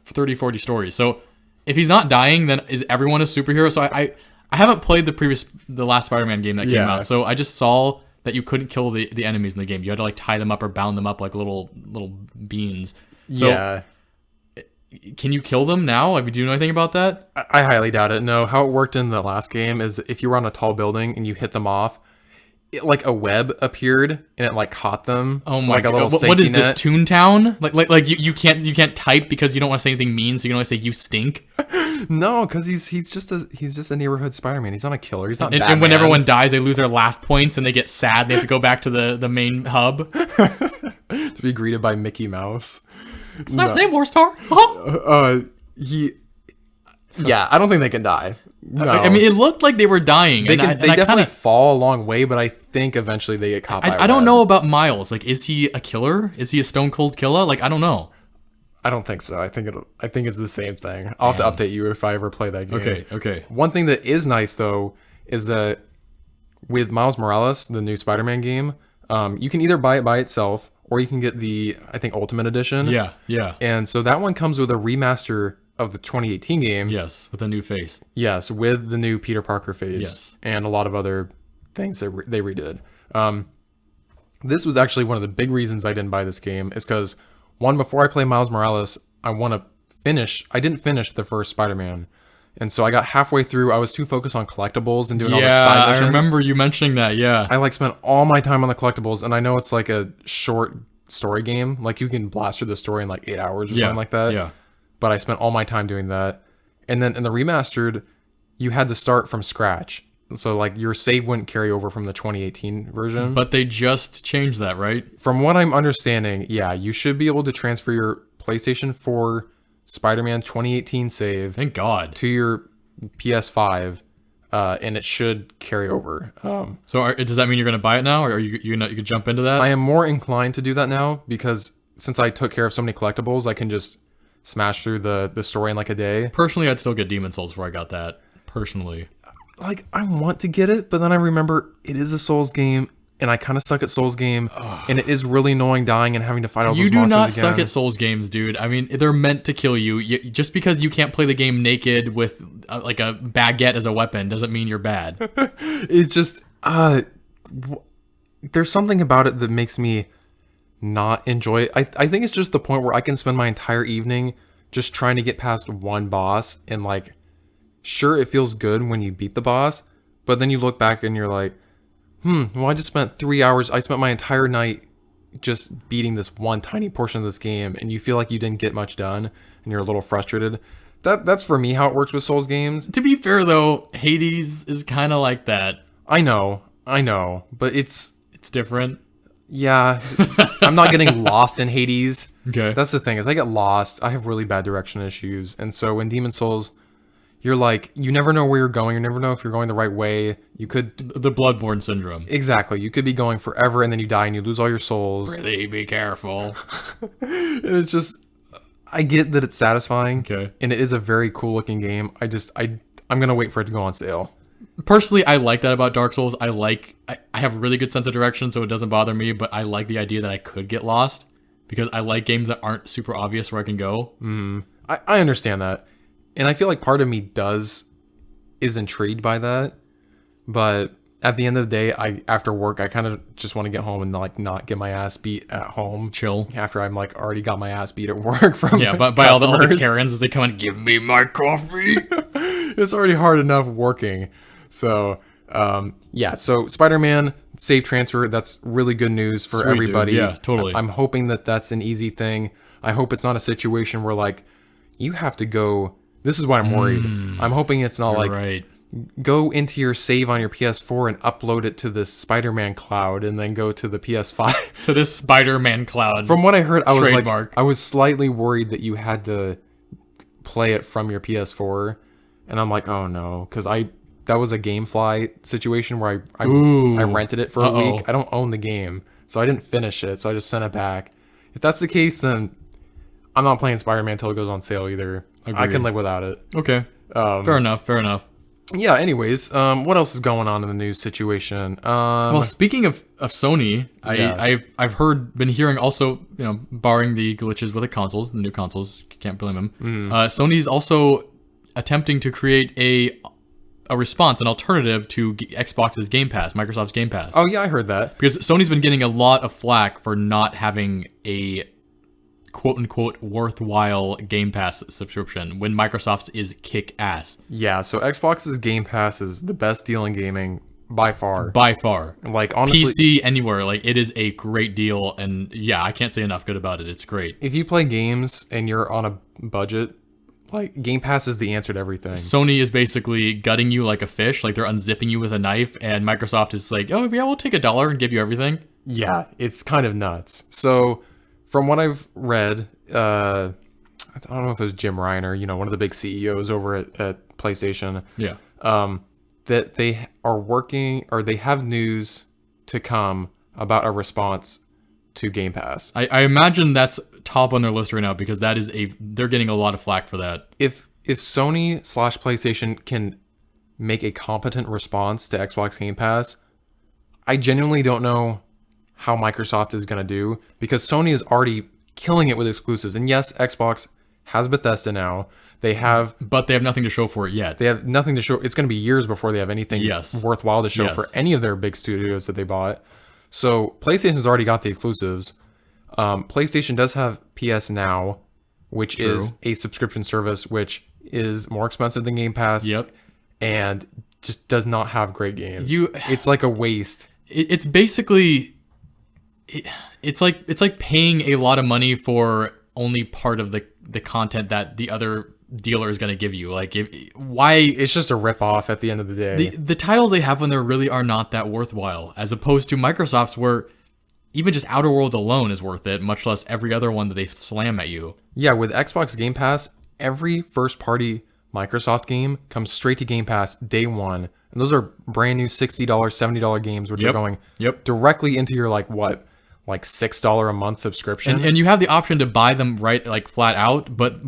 30, 40 stories. So if he's not dying, then is everyone a superhero? So I haven't played the last Spider-Man game that came out, so I just saw that you couldn't kill the enemies in the game. You had to like tie them up or bound them up like little beans. So, yeah. Can you kill them now? I mean, do you know anything about that? I highly doubt it. No, how it worked in the last game is if you were on a tall building and you hit them off, like a web appeared and it like caught them. Oh my like a god! little What is safety this, net. Toontown? Like you can't type because you don't want to say anything mean, so you can only say you stink. No, because he's just a neighborhood Spider-Man. He's not a killer. He's not And Batman. when everyone dies, they lose their laugh points and they get sad. They have to go back to the main hub. to be greeted by Mickey Mouse. It's nice name, Warstar. Yeah, I don't think they can die. No. I mean, it looked like they were dying. They and definitely kinda, fall a long way, but I think eventually they get caught by a I don't web. know about Miles. Like, is he a killer? Is he a stone cold killer? Like, I don't know. I don't think so. I think it's the same thing. I'll have to update you if I ever play that game. Okay. One thing that is nice though is that with Miles Morales, the new Spider-Man game, you can either buy it by itself or you can get the Ultimate Edition. Yeah. And so that one comes with a remaster of the 2018 game. Yes, with a new face. Yes, with the new Peter Parker face. Yes. And a lot of other things that they redid. This was actually one of the big reasons I didn't buy this game is because, one, before I play Miles Morales, I didn't finish the first Spider-Man. And so I got halfway through. I was too focused on collectibles and doing all the side missions. I remember you mentioning that, yeah. I like spent all my time on the collectibles, and I know it's like a short story game. Like you can blast through the story in like 8 hours or something like that. Yeah. But I spent all my time doing that. And then in the remastered, you had to start from scratch. So like your save wouldn't carry over from the 2018 version. But they just changed that, right? From what I'm understanding, yeah, you should be able to transfer your PlayStation 4 Spider-Man 2018 save Thank God. to your PS5, and it should carry over. So does that mean you're going to buy it now, or are you could jump into that? I am more inclined to do that now because since I took care of so many collectibles, I can just smash through the story in like a day. Personally, I'd still get Demon Souls before I got that. Personally. Like, I want to get it, but then I remember it is a Souls game, and I kind of suck at Souls game, and it is really annoying dying and having to fight all those You do monsters not again. suck at Souls games, dude. I mean, they're meant to kill you. Just because you can't play the game naked with like a baguette as a weapon doesn't mean you're bad. It's just, there's something about it that makes me not enjoy it. I think it's just the point where I can spend my entire evening just trying to get past one boss, and like, sure, it feels good when you beat the boss, but then you look back and you're like, well, I just spent 3 hours. I spent my entire night just beating this one tiny portion of this game, and you feel like you didn't get much done, and you're a little frustrated. That's for me how it works with Souls games. To be fair, though, Hades is kind of like that. I know, but it's different. yeah. I'm not getting lost in Hades. Okay. That's the thing is I get lost. I have really bad direction issues, and so when Demon Souls, you're like, you never know where you're going. You never know if you're going the right way. You could... The Bloodborne syndrome. Exactly. You could be going forever, and then you die, and you lose all your souls. Really be careful. And it's just... I get that it's satisfying. Okay. And it is a very cool-looking game. I'm going to wait for it to go on sale. Personally, I like that about Dark Souls. I have a really good sense of direction, so it doesn't bother me, but I like the idea that I could get lost, because I like games that aren't super obvious where I can go. I understand that. And I feel like part of me is intrigued by that. But at the end of the day, after work, I kind of just want to get home and like not get my ass beat at home. Chill. After I'm like already got my ass beat at work from But by all the customers. Karens as they come and give me my coffee. It's already hard enough working. So, so Spider-Man save transfer, that's really good news for Sweet, everybody. dude. Yeah, totally. I'm hoping that that's an easy thing. I hope it's not a situation where like you have to go. This is why I'm worried. I'm hoping it's not like Right. go into your save on your PS4 and upload it to this Spider-Man cloud and then go to the PS5. To this Spider-Man cloud. From what I heard, Trademark. I was slightly worried that you had to play it from your PS4, and I'm like, oh no, because that was a GameFly situation where I rented it for a week. I don't own the game, so I didn't finish it, so I just sent it back. If that's the case, then I'm not playing Spider-Man until it goes on sale either. I Agreed. can live without it. Okay. Fair enough. Yeah, anyways, what else is going on in the news situation? Well, speaking of Sony, Yes. I've been hearing also, barring the glitches with the consoles, the new consoles, can't blame them. Sony's also attempting to create a response, an alternative to Xbox's Game Pass, Microsoft's Game Pass. Oh yeah, I heard that. Because Sony's been getting a lot of flack for not having a quote-unquote worthwhile Game Pass subscription when Microsoft's is kick-ass. Yeah, so Xbox's Game Pass is the best deal in gaming by far. By far. Like, honestly, PC, anywhere, like, it is a great deal, and yeah, I can't say enough good about it. It's great. if you play games and you're on a budget, like, Game Pass is the answer to everything. Sony is basically gutting you like a fish, like they're unzipping you with a knife, and Microsoft is like, oh yeah, we'll take $1 and give you everything. Yeah, it's kind of nuts. So, from what I've read, I don't know if it was Jim Reiner, one of the big CEOs over at PlayStation. Yeah. That they are working, or they have news to come about a response to Game Pass. I imagine that's top on their list right now because they're getting a lot of flack for that. If Sony/PlayStation can make a competent response to Xbox Game Pass, I genuinely don't know how Microsoft is going to do, because Sony is already killing it with exclusives. And yes, Xbox has Bethesda now. But they have nothing to show for it yet. They have nothing to show. It's going to be years before they have anything worthwhile to show Yes. for any of their big studios that they bought. So PlayStation's already got the exclusives. PlayStation does have PS Now, which True. is a subscription service, which is more expensive than Game Pass. Yep. And just does not have great games. You- It's like a waste. It's basically it's like paying a lot of money for only part of the content that the other dealer is going to give you. Like, why It's just a rip-off at the end of the day. the titles they have on there really are not that worthwhile, as opposed to Microsoft's, where even just Outer Worlds alone is worth it, much less every other one that they slam at you. Yeah, with Xbox Game Pass, every first-party Microsoft game comes straight to Game Pass day one. And those are brand new $60, $70 games, which are going directly into your, like $6 a month subscription. And you have the option to buy them flat out, but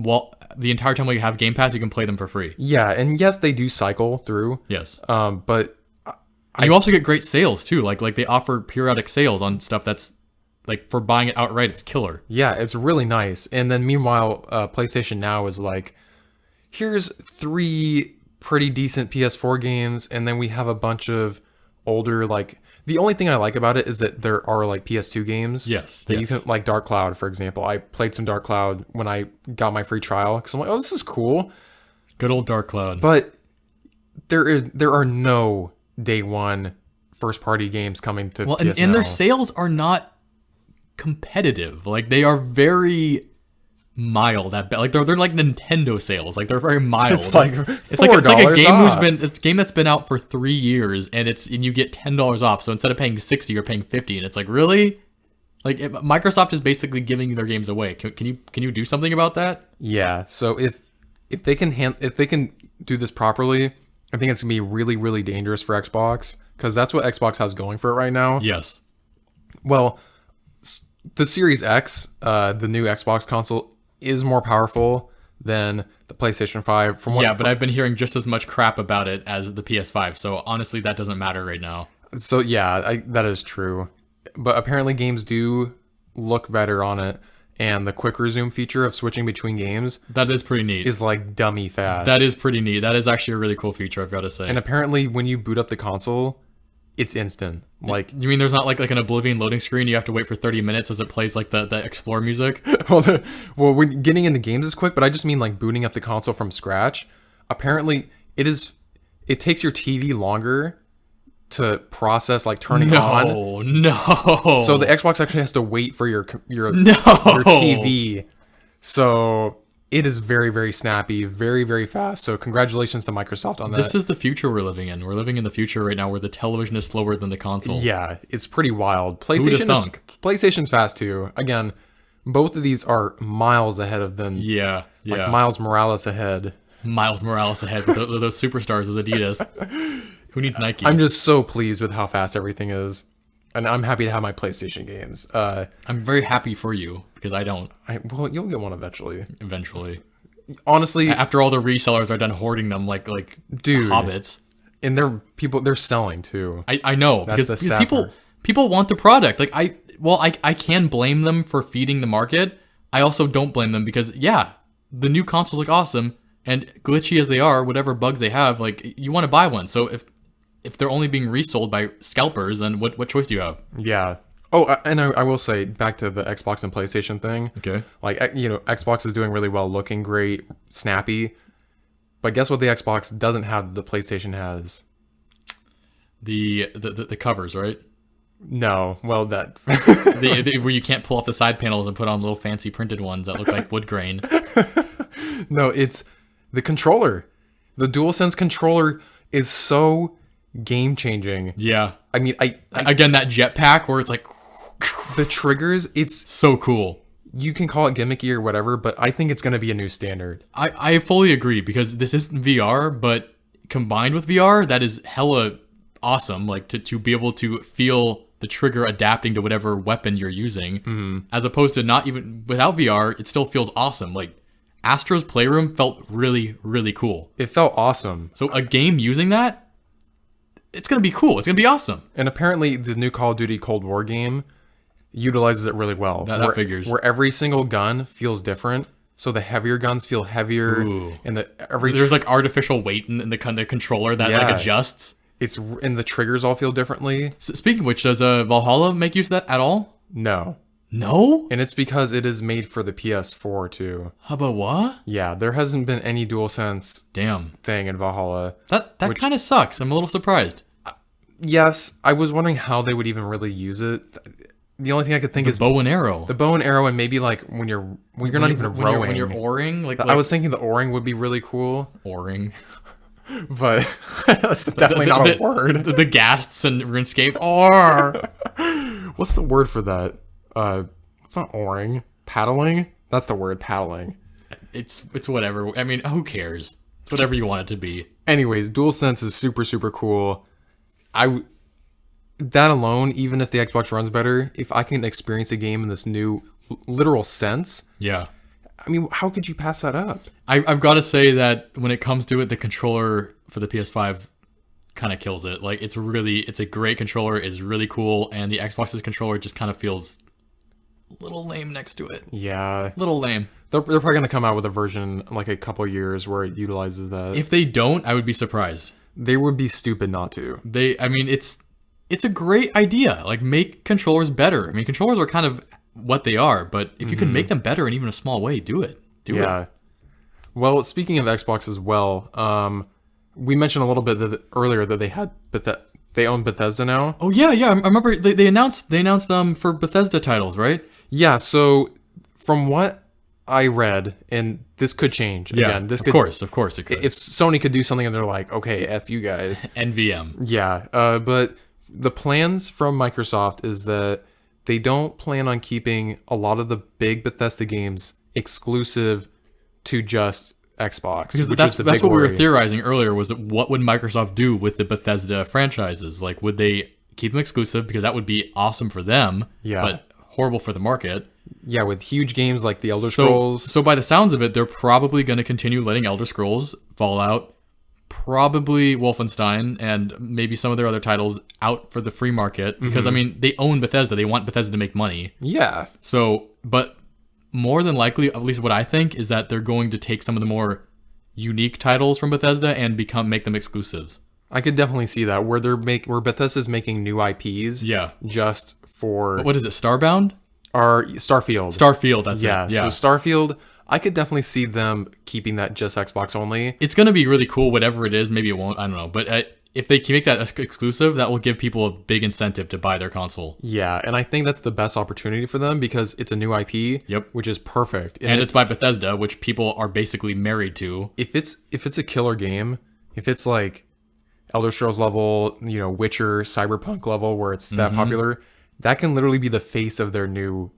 the entire time while you have Game Pass, you can play them for free. Yeah, and yes, they do cycle through. Yes. But And you also get great sales too. Like they offer periodic sales on stuff that's like, for buying it outright, it's killer. yeah, it's really nice. And then meanwhile, PlayStation Now is like, here's 3 pretty decent PS4 games, and then we have a bunch of older, like, the only thing I like about it is that there are like PS2 games. Yes. That you can, like Dark Cloud, for example. I played some Dark Cloud when I got my free trial because I'm like, oh, this is cool. Good old Dark Cloud. But there are no day one first party games coming to PS and their Now. sales are not competitive. Like, they are very mild at best. Like, they're like Nintendo sales. Like, they're very mild. It's like it's like a $4 game off. it's a game that's been out for 3 years, and you get $10 off. So instead of paying $60, you're paying $50, and it's like, really? Like, Microsoft is basically giving their games away. Can you do something about that? Yeah. So if they can do this properly, I think it's gonna be really, really dangerous for Xbox, because that's what Xbox has going for it right now. Yes. Well, the Series X, the new Xbox console, is more powerful than the PlayStation 5. But I've been hearing just as much crap about it as the PS5. So honestly, that doesn't matter right now. So yeah, that is true. But apparently games do look better on it, and the quick resume feature of switching between games That is pretty neat. is like dummy fast. That is pretty neat. That is actually a really cool feature, I've got to say. And apparently when you boot up the console, it's instant. Like, You mean there's not like an Oblivion loading screen? You have to wait for 30 minutes as it plays like the Explore music? well, when getting into games is quick, but I just mean like booting up the console from scratch. Apparently it takes your TV longer to process, like turning on. No. So the Xbox actually has to wait for your your No. TV. So it is very, very snappy, very, very fast. So congratulations to Microsoft on that. This is the future we're living in. We're living in the future right now where the television is slower than the console. Yeah, it's pretty wild. would've thunk? PlayStation's fast too. Again, both of these are miles ahead of them. Yeah. Like Miles Morales ahead. Miles Morales ahead with those superstars as Adidas. Who needs Nike? I'm just so pleased with how fast everything is. And I'm happy to have my PlayStation games. I'm very happy for you because I don't Well, you'll get one eventually. eventually. Honestly, After all the resellers are done hoarding them like Dude. hobbits. and they're selling too. I know That's the because sad people want the product. Like I can blame them for feeding the market. I also don't blame them because the new consoles look awesome, And glitchy as they are, whatever bugs they have, like you want to buy one. So if they're only being resold by scalpers, then what choice do you have? Yeah. Oh, and I will say, back to the Xbox and PlayStation thing. Okay. Like, Xbox is doing really well, looking great, snappy. But guess what the Xbox doesn't have that the PlayStation has? The covers, right? No. Well, that... Where you can't pull off the side panels and put on little fancy printed ones that look like wood grain. No, it's the controller. The DualSense controller is so game-changing. Yeah. I mean, Again, that jetpack where it's like... the triggers, it's... so cool. You can call it gimmicky or whatever, but I think it's going to be a new standard. I fully agree, because this isn't VR, but combined with VR, that is hella awesome. Like, to be able to feel the trigger adapting to whatever weapon you're using, as opposed to not even without VR, it still feels awesome. Like, Astro's Playroom felt really, really cool. It felt awesome. So a game using that, it's going to be cool. It's going to be awesome. And apparently the new Call of Duty Cold War game utilizes it really well. That figures. Where every single gun feels different. So the heavier guns feel heavier. Ooh. And There's like artificial weight in the controller that like adjusts. And the triggers all feel differently. Speaking of which, does Valhalla make use of that at all? No. No? And it's because it is made for the PS4 too. How about what? Yeah, there hasn't been any DualSense Damn. thing in Valhalla. That kind of sucks. I'm a little surprised. Yes, I was wondering how they would even really use it. The only thing I could think is Bow and arrow. the bow and arrow, and maybe like when you're not even rowing. When you're oaring, like I was thinking the oaring would be really cool, oaring. but that's definitely not a word. The ghasts and RuneScape. Or What's the word for that? It's not oaring. Paddling? That's the word, paddling. it's whatever. I mean, who cares? It's whatever you want it to be. Anyways, DualSense is super, super cool. That alone, even if the Xbox runs better, if I can experience a game in this new literal sense, Yeah. I mean, how could you pass that up? I've got to say that when it comes to it, the controller for the PS5 kind of kills it. Like, it's a great controller. It's really cool. And the Xbox's controller just kind of feels a little lame next to it. Yeah. Little lame. They're probably going to come out with a version in like a couple years where it utilizes that. If they don't, I would be surprised. They would be stupid not to. It's a great idea. Like, make controllers better. I mean, controllers are kind of what they are, but if you can make them better in even a small way, do it. Do it. Well, speaking of Xbox as well, we mentioned a little bit earlier that they own Bethesda now. Oh yeah. I remember they announced for Bethesda titles, right? Yeah. So from what I read, and this could change again. This of could, course it could. If Sony could do something and they're like, okay, F you guys. NVM. Yeah. But the plans from Microsoft is that they don't plan on keeping a lot of the big Bethesda games exclusive to just Xbox. Because which that's is the what big we were worry. theorizing earlier, was that what would Microsoft do with the Bethesda franchises? Like, would they keep them exclusive? Because that would be awesome for them, but horrible for the market. Yeah, with huge games like the Elder Scrolls. So by the sounds of it, they're probably going to continue letting Elder Scrolls, Fallout, probably Wolfenstein, and maybe some of their other titles out for the free market. Because, I mean, they own Bethesda. They want Bethesda to make money. Yeah. So, but more than likely, at least what I think, is that they're going to take some of the more unique titles from Bethesda and make them exclusives. I could definitely see that, where Bethesda's making new IPs. Yeah. Just for What is it, Starbound? Or Starfield. Starfield, that's it. Yeah. So Starfield, I could definitely see them keeping that just Xbox only. It's going to be really cool, whatever it is. Maybe it won't. I don't know. But if they can make that exclusive, that will give people a big incentive to buy their console. Yeah, and I think that's the best opportunity for them because it's a new IP. Yep. Which is perfect. And it's by Bethesda, which people are basically married to. If it's a killer game, if it's like Elder Scrolls level, Witcher, Cyberpunk level, where it's that popular, that can literally be the face of the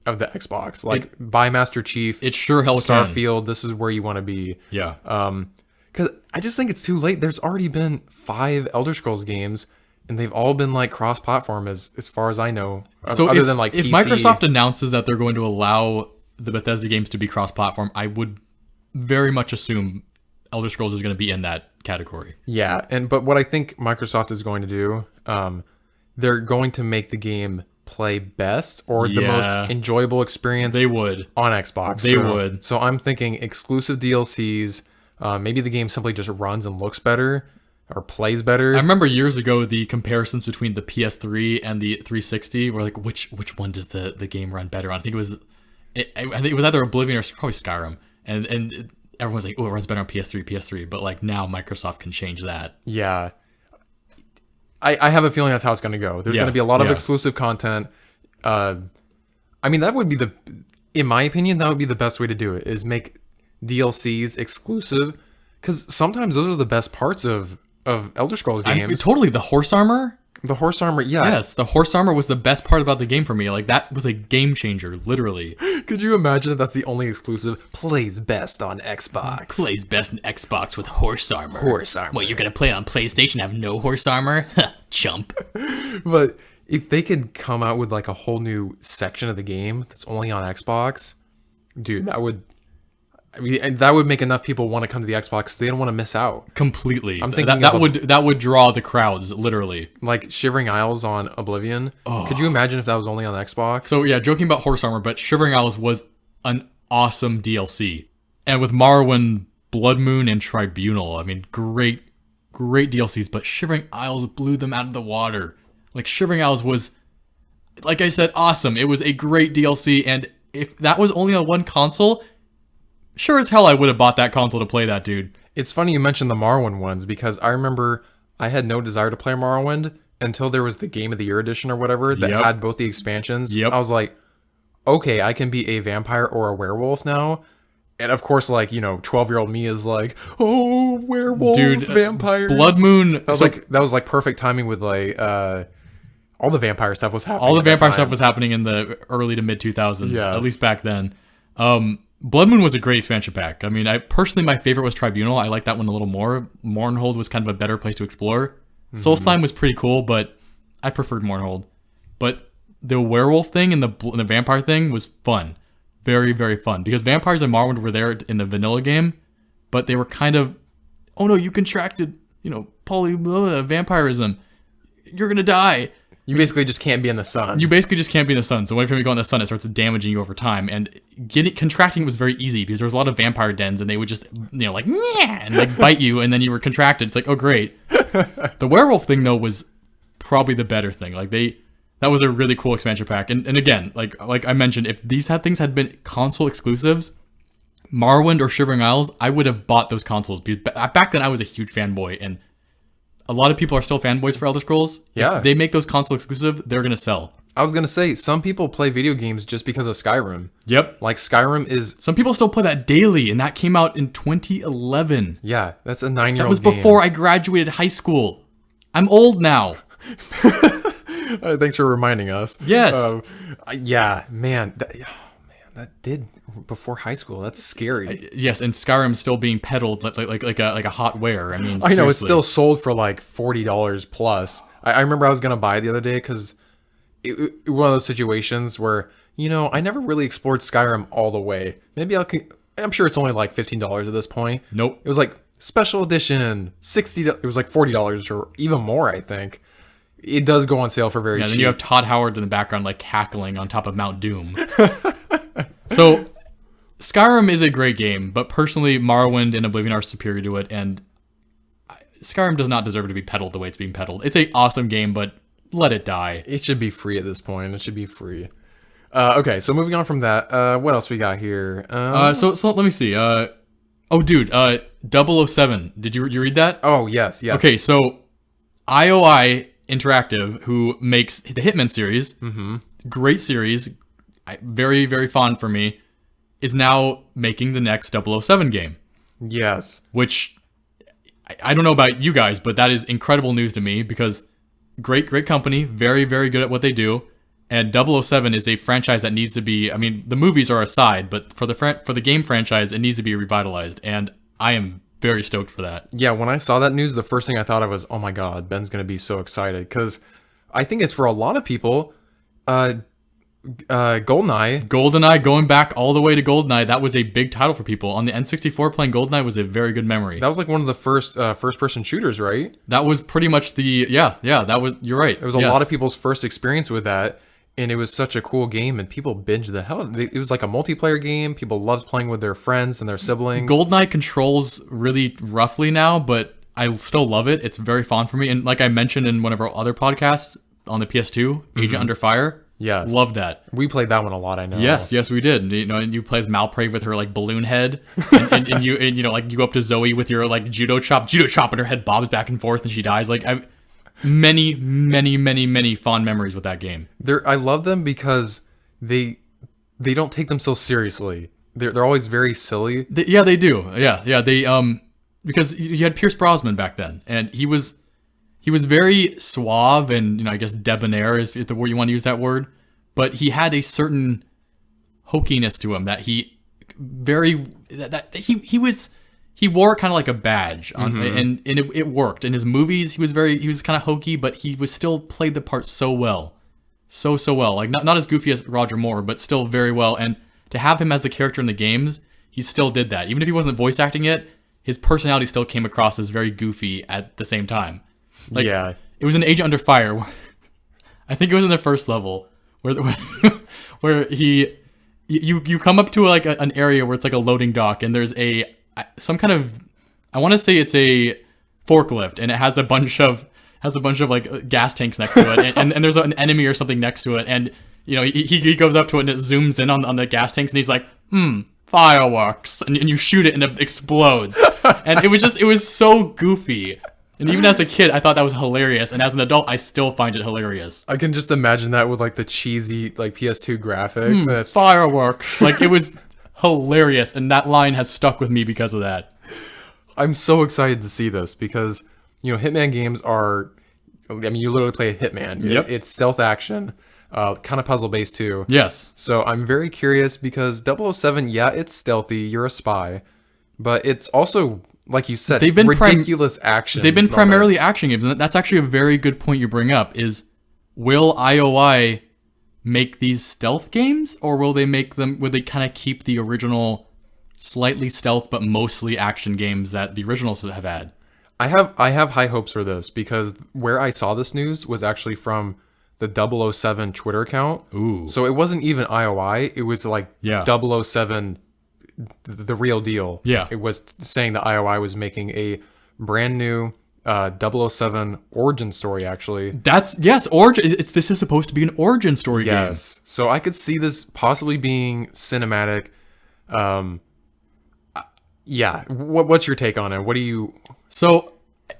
Xbox. Like, buy Master Chief. It sure hell can. Starfield, this is where you want to be. Yeah. Because I just think it's too late. There's already been 5 Elder Scrolls games, and they've all been like cross-platform as far as I know. So other if, than like if PC. Microsoft announces that they're going to allow the Bethesda games to be cross-platform, I would very much assume Elder Scrolls is going to be in that category. Yeah, but what I think Microsoft is going to do, they're going to make the game play best or the most enjoyable experience They would. on Xbox. They would. So I'm thinking exclusive DLCs, Maybe the game simply just runs and looks better or plays better. I remember years ago the comparisons between the PS3 and the 360 were like, which one does the game run better on? I think it was either Oblivion or probably Skyrim, and everyone's like, oh, it runs better on PS3, but like now Microsoft can change that. Yeah. I have a feeling that's how it's going to go. There's going to be a lot of exclusive content. I mean, that would be in my opinion, that would be the best way to do it, is make DLCs exclusive, because sometimes those are the best parts of Elder Scrolls games. Totally, the horse armor. The horse armor, yeah. Yes, the horse armor was the best part about the game for me. Like, that was a game changer, literally. Could you imagine if that's the only exclusive? Plays best on Xbox. Plays best in Xbox with horse armor. Horse armor. What, you're gonna play it on PlayStation and have no horse armor? Chump. But if they could come out with like a whole new section of the game that's only on Xbox, dude, that would make enough people want to come to the Xbox. They don't want to miss out. Completely. I'm thinking that would draw the crowds, literally. Like Shivering Isles on Oblivion. Oh. Could you imagine if that was only on Xbox? So yeah, joking about horse armor, but Shivering Isles was an awesome DLC. And with Morrowind, Blood Moon, and Tribunal, I mean, great DLCs, but Shivering Isles blew them out of the water. Like, Shivering Isles was, like I said, awesome. It was a great DLC, and if that was only on one console, sure as hell I would have bought that console to play that, dude. It's funny you mentioned the Morrowind ones, because I remember I had no desire to play Morrowind until there was the Game of the Year edition or whatever that had both the expansions. Yep. I was like, okay, I can be a vampire or a werewolf now. And of course, like, 12-year-old me is like, oh, werewolves, dude, vampires. Blood Moon. That was like perfect timing with like all the vampire stuff was happening. All the vampire stuff was happening in the early to mid 2000s, at least back then. Blood Moon was a great expansion pack. I mean, my favorite was Tribunal. I like that one a little more. Mournhold was kind of a better place to explore. Soul Slime was pretty cool, but I preferred Mournhold. But the werewolf thing and the vampire thing was fun. Very, very fun. Because vampires and Morrowind were there in the vanilla game, but they were kind of, oh no, you contracted, vampirism. You're going to die. You basically just can't be in the sun. So whenever you go in the sun, it starts damaging you over time. And contracting was very easy because there was a lot of vampire dens, and they would just, like, yeah, and like bite you, and then you were contracted. It's like, oh great. The werewolf thing though was probably the better thing. Like that was a really cool expansion pack. And again, like I mentioned, if these things had been console exclusives, Morrowind or Shivering Isles, I would have bought those consoles because back then I was a huge fanboy, and a lot of people are still fanboys for Elder Scrolls. Yeah. If they make those console exclusive, they're going to sell. I was going to say, some people play video games just because of Skyrim. Yep. Like, Skyrim is... Some people still play that daily, and that came out in 2011. Yeah, that's a 9-year-old game. That was before I graduated high school. I'm old now. Thanks for reminding us. Yes. Yeah, man. That did before high school. That's scary. Yes, and Skyrim's still being peddled like a hot ware. I mean, I know, it's still sold for like $40 plus. I remember I was gonna buy it the other day because it one of those situations where I never really explored Skyrim all the way. Maybe I'm sure it's only like $15 at this point. Nope. It was like special edition $60. It was like $40 or even more, I think. It does go on sale for very cheap. Yeah, then you have Todd Howard in the background like cackling on top of Mount Doom. So Skyrim is a great game, but personally, Morrowind and Oblivion are superior to it, and Skyrim does not deserve to be peddled the way it's being peddled. It's an awesome game, but let it die. It should be free at this point. It should be free. Okay, so moving on from that, what else we got here? So let me see. Oh, dude, 007. Did you read that? Oh, yes. Okay, so IOI Interactive, who makes the Hitman series, great series, very, very fond for me, is now making the next 007 game. Yes. Which, I don't know about you guys, but that is incredible news to me because great company, very, very good at what they do. And 007 is a franchise that needs to be, I mean, the movies are aside, but for the game franchise, it needs to be revitalized. And I am very stoked for that. Yeah, when I saw that news, the first thing I thought of was, oh my God, Ben's going to be so excited. Because I think it's for a lot of people, GoldenEye, going back all the way to GoldenEye, that was a big title for people. On the N64, playing GoldenEye was a very good memory. That was like one of the first first-person shooters, right? That was pretty much the, that was, you're right. It was a lot of people's first experience with that. and it was such a cool game, and people binged the hell. It was like a multiplayer game. People loved playing with their friends and their siblings. GoldenEye controls really roughly now, but I still love it. It's very fun for me. And like I mentioned in one of our other podcasts on the PS2, Agent Under Fire. Yes. Love that. We played that one a lot, I know. Yes, we did. And you play as Malprave with her like balloon head, and you know like you go up to Zoe with your like judo chop, and her head bobs back and forth and she dies. Like many fond memories with that game. I love them because they don't take themselves seriously. They're always very silly. They do. Yeah. They because you had Pierce Brosnan back then, and he was very suave and I guess debonair is the word you want to use that word, but he had a certain hokiness to him that he wore it kind of like a badge on, and it worked. In his movies, he was kind of hokey, but he was still played the part so well, so well. Like not as goofy as Roger Moore, but still very well. And to have him as the character in the games, he still did that. Even if he wasn't voice acting it, his personality still came across as very goofy at the same time. Like, yeah, it was an Agent Under Fire. I think it was in the first level where you come up to like an area where it's like a loading dock, and there's some kind of, I want to say it's a forklift, and it has a bunch of like gas tanks next to it, and there's an enemy or something next to it, and he goes up to it and it zooms in on the gas tanks, and he's like, fireworks, and you shoot it and it explodes, and it was so goofy. And even as a kid, I thought that was hilarious. And as an adult, I still find it hilarious. I can just imagine that with like the cheesy like PS2 graphics. And it's fireworks. Like it was hilarious. And that line has stuck with me because of that. I'm so excited to see this because, Hitman games are, you literally play a Hitman. Yep. It's stealth action, kind of puzzle based too. Yes. So I'm very curious because 007, yeah, it's stealthy. You're a spy. But it's also, like you said, they've been ridiculous action. They've been primarily action games, and that's actually a very good point you bring up. Is will IOI make these stealth games, or will they kind of keep the original slightly stealth but mostly action games that the originals have had? I have high hopes for this because where I saw this news was actually from the 007 Twitter account. Ooh. So it wasn't even IOI. It was like Yeah. 007, the real deal. Yeah. It was saying that IOI was making a brand new 007 origin story, actually. Origin. This is supposed to be an origin story game. Yes. So I could see this possibly being cinematic. Yeah. What's your take on it? What do you... So,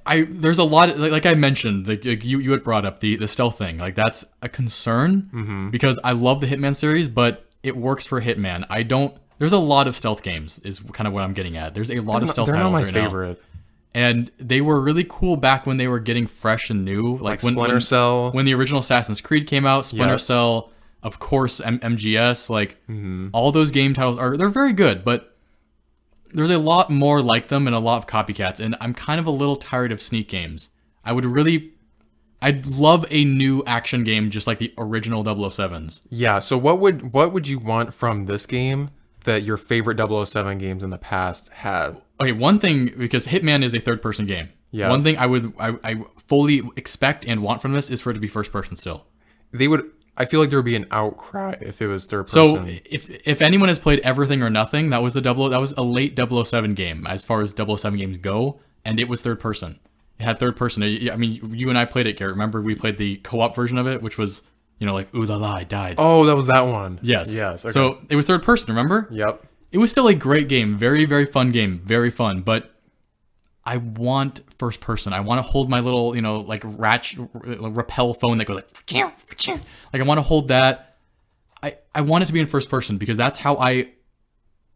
there's a lot, like I mentioned, like you had brought up the stealth thing. Like that's a concern because I love the Hitman series, but it works for Hitman. There's a lot of stealth games is kind of what I'm getting at. There's a lot of stealth titles right now. They're not my favorite. And they were really cool back when they were getting fresh and new. Like when Splinter Cell. When the original Assassin's Creed came out, Splinter Cell, of course, MGS, like all those game titles they're very good, but there's a lot more like them and a lot of copycats, and I'm kind of a little tired of sneak games. I'd love a new action game just like the original 007s. Yeah, so what would you want from this game that your favorite 007 games in the past have? Okay, one thing, because Hitman is a third-person game. Yes. One thing I fully expect and want from this is for it to be first-person still. I feel like there would be an outcry if it was third So person. if anyone has played Everything or Nothing, that was a late 007 game as far as 007 games go, and it was third person. It had third person. I mean, you and I played it, Garrett. Remember we played the co-op version of it, which was, like, ooh la la, I died. Oh, that was that one. Yes. Okay. So it was third person, remember? Yep. It was still a great game. Very, very fun game. Very fun. But I want first person. I want to hold my little, like rappel phone that goes like, I want to hold that. I want it to be in first person because that's how I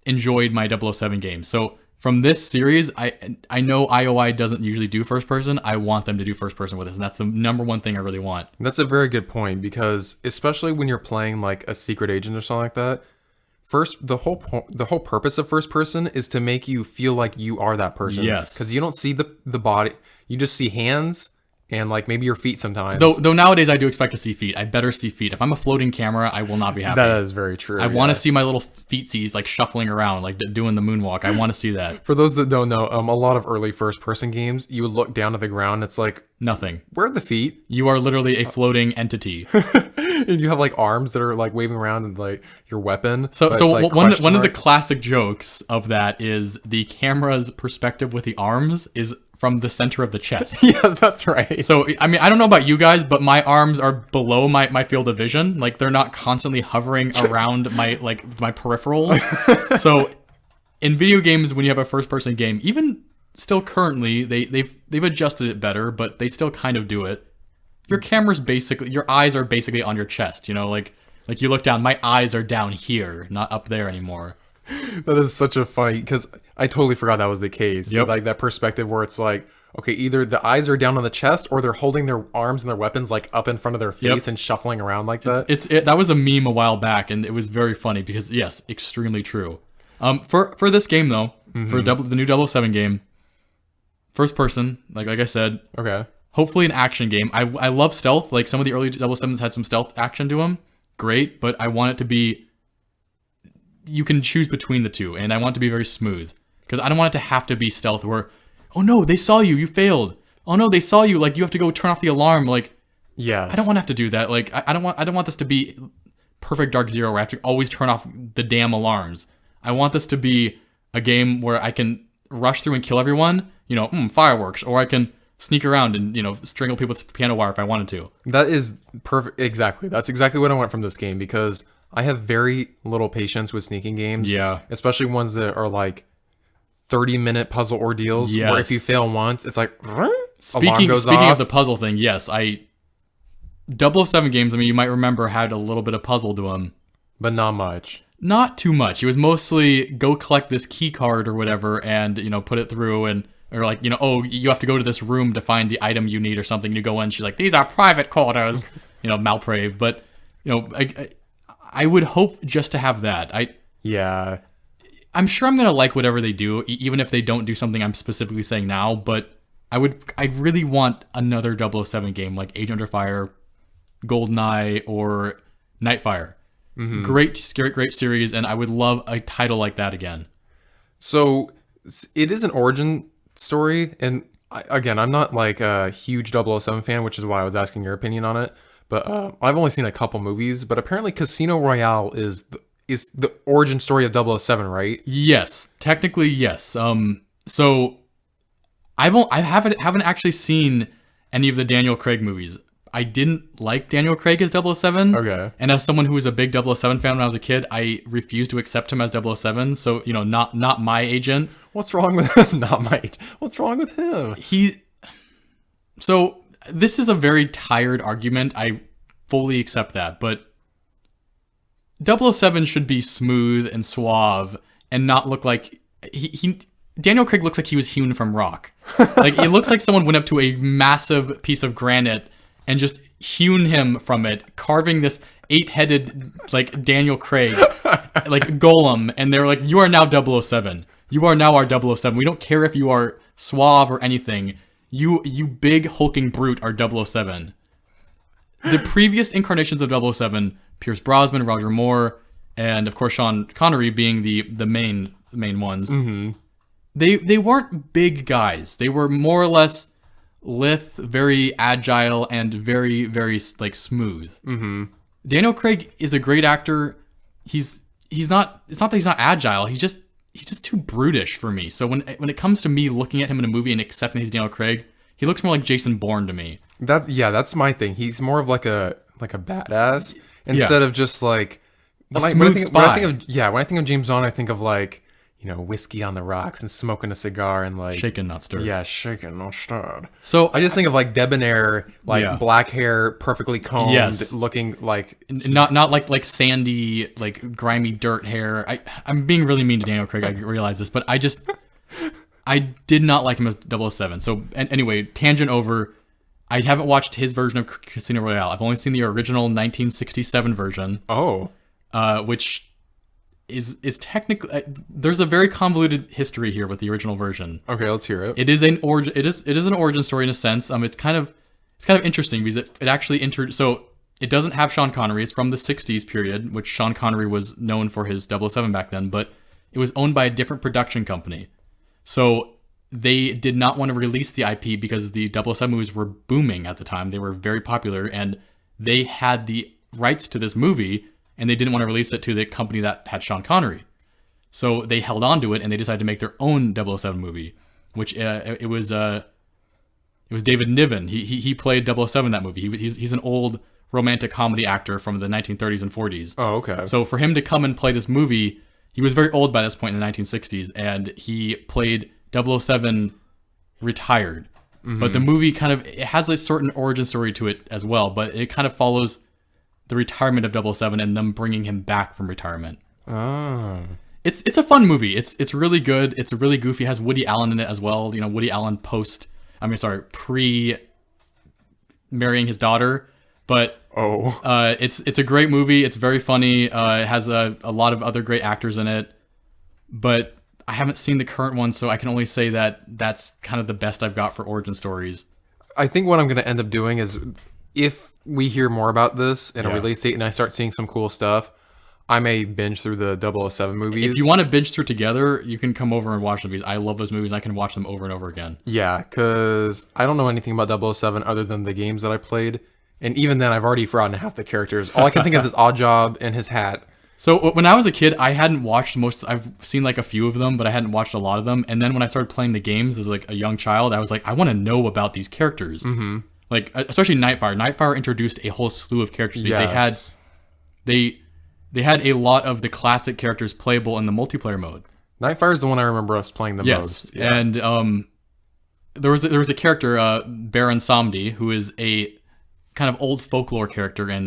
enjoyed my 007 games. So from this series, I know IOI doesn't usually do first person. I want them to do first person with us, and that's the number one thing I really want. That's a very good point because especially when you're playing like a secret agent or something like that, the whole purpose of first person is to make you feel like you are that person. Yes. Because you don't see the body, you just see hands and like maybe your feet sometimes. Though nowadays I do expect to see feet. I better see feet. If I'm a floating camera, I will not be happy. That is very true. I want to see my little feetsies like shuffling around, like doing the moonwalk. I want to see that. For those that don't know, a lot of early first-person games, you would look down at the ground. It's like, Nothing. where are the feet? You are literally a floating entity. And you have like arms that are like waving around and like your weapon. So but it's, like, one question of the mark. classic jokes of that is the camera's perspective with the arms is from the center of the chest. Yes, that's right. So, I mean, I don't know about you guys, but my arms are below my field of vision. Like, they're not constantly hovering around my peripherals. So, in video games, when you have a first-person game, even still currently, they've adjusted it better, but they still kind of do it. Your your eyes are basically on your chest, you know? Like you look down, my eyes are down here, not up there anymore. That is such a funny, because I totally forgot that was the case. Yep. Like that perspective where it's like, okay, either the eyes are down on the chest or they're holding their arms and their weapons like up in front of their face and shuffling around like that. That was a meme a while back, and it was very funny because, yes, extremely true. For this game, though, for the new 007 game, first person, like I said, Okay. hopefully an action game. I love stealth. Like some of the early 007s had some stealth action to them. Great, but I want it to be... You can choose between the two, and I want it to be very smooth. Because I don't want it to have to be stealth where, oh no, they saw you, you failed. Oh no, they saw you, like you have to go turn off the alarm. Like, Yes. I don't want to have to do that. Like, I don't want this to be perfect Dark Zero where I have to always turn off the damn alarms. I want this to be a game where I can rush through and kill everyone, you know, fireworks, or I can sneak around and, you know, strangle people with piano wire if I wanted to. That is perfect. Exactly. That's exactly what I want from this game, because I have very little patience with sneaking games. Yeah. Especially ones that are like 30-minute puzzle ordeals where if Yes. you fail once, it's like, alarm Speaking goes of off. the puzzle thing, yes, 007 games, I mean, you might remember, had a little bit of puzzle to them. But not much. Not too much. It was mostly go collect this key card or whatever and, you know, put it through and, or like, you know, oh, you have to go to this room to find the item you need or something. You go in, she's like, these are private quarters, you know, Malprave. But, you know, I would hope just to have that. Yeah. I'm sure I'm going to like whatever they do, even if they don't do something I'm specifically saying now, but I really want another 007 game like Agent Under Fire, GoldenEye, or Nightfire. Mm-hmm. Great series, and I would love a title like that again. So it is an origin story, and again, I'm not like a huge 007 fan, which is why I was asking your opinion on it. But I've only seen a couple movies, but apparently Casino Royale is the origin story of 007, right? Yes, technically yes. So I haven't actually seen any of the Daniel Craig movies. I didn't like Daniel Craig as 007. Okay. And as someone who was a big 007 fan when I was a kid, I refused to accept him as 007. So, you know, not my agent. What's wrong with him? Not my agent. What's wrong with him? So this is a very tired argument. I fully accept that, but 007 should be smooth and suave and not look like Daniel Craig looks like he was hewn from rock. Like, it looks like someone went up to a massive piece of granite and just hewn him from it, carving this 8-headed, like, Daniel Craig, like, golem, and they're like, you are now 007. You are now our 007. We don't care if you are suave or anything. You big hulking brute are 007. The previous incarnations of 007, Pierce Brosnan, Roger Moore, and of course Sean Connery being the main ones. Mm-hmm. They weren't big guys. They were more or less lithe, very agile, and very, very like smooth. Mm-hmm. Daniel Craig is a great actor. He's not. It's not that he's not agile. He's just too brutish for me. So when it comes to me looking at him in a movie and accepting he's Daniel Craig, he looks more like Jason Bourne to me. That's my thing. He's more of like a badass instead of just like When I think of James Bond, I think of like, you know, whiskey on the rocks and smoking a cigar and like shaken not stirred. Yeah, shaken not stirred. So I just think of like debonair, like black hair, perfectly combed, looking like not like sandy, like grimy dirt hair. I'm being really mean to Daniel Craig. I realize this, but I did not like him as 007. So anyway, tangent over. I haven't watched his version of Casino Royale. I've only seen the original 1967 version. Oh. Which is technically there's a very convoluted history here with the original version. Okay, let's hear it. It is an origin story in a sense. It's kind of it's kind of interesting because it actually entered. So it doesn't have Sean Connery. It's from the 60s period, which Sean Connery was known for his 007 back then, but it was owned by a different production company. So they did not want to release the IP because the 007 movies were booming at the time. They were very popular, and they had the rights to this movie, and they didn't want to release it to the company that had Sean Connery. So they held on to it, and they decided to make their own 007 movie, which it was David Niven. He played 007 in that movie. He's an old romantic comedy actor from the 1930s and 40s. Oh, okay. So for him to come and play this movie, he was very old by this point in the 1960s, and he played 007 retired. But the movie it has a certain origin story to it as well, but it kind of follows the retirement of 007 and them bringing him back from retirement. Oh. It's a fun movie. It's really good. It's really goofy. It has Woody Allen in it as well. You know, Woody Allen pre marrying his daughter. But it's a great movie. It's very funny. It has a lot of other great actors in it. But I haven't seen the current one, so I can only say that that's kind of the best I've got for origin stories. I think what I'm going to end up doing is, if we hear more about this in a release date and I start seeing some cool stuff, I may binge through the 007 movies. If you want to binge through together, you can come over and watch them because I love those movies and I can watch them over and over again. Yeah, because I don't know anything about 007 other than the games that I played. And even then, I've already forgotten half the characters. All I can think of is Oddjob and his hat. So when I was a kid, I hadn't watched I've seen like a few of them, but I hadn't watched a lot of them. And then when I started playing the games as like a young child, I was like, I want to know about these characters. Mm-hmm. Like, especially Nightfire. Nightfire introduced a whole slew of characters because they had a lot of the classic characters playable in the multiplayer mode. Nightfire is the one I remember us playing the most. Yeah. And there was a character, Baron Samedi, who is a kind of old folklore character in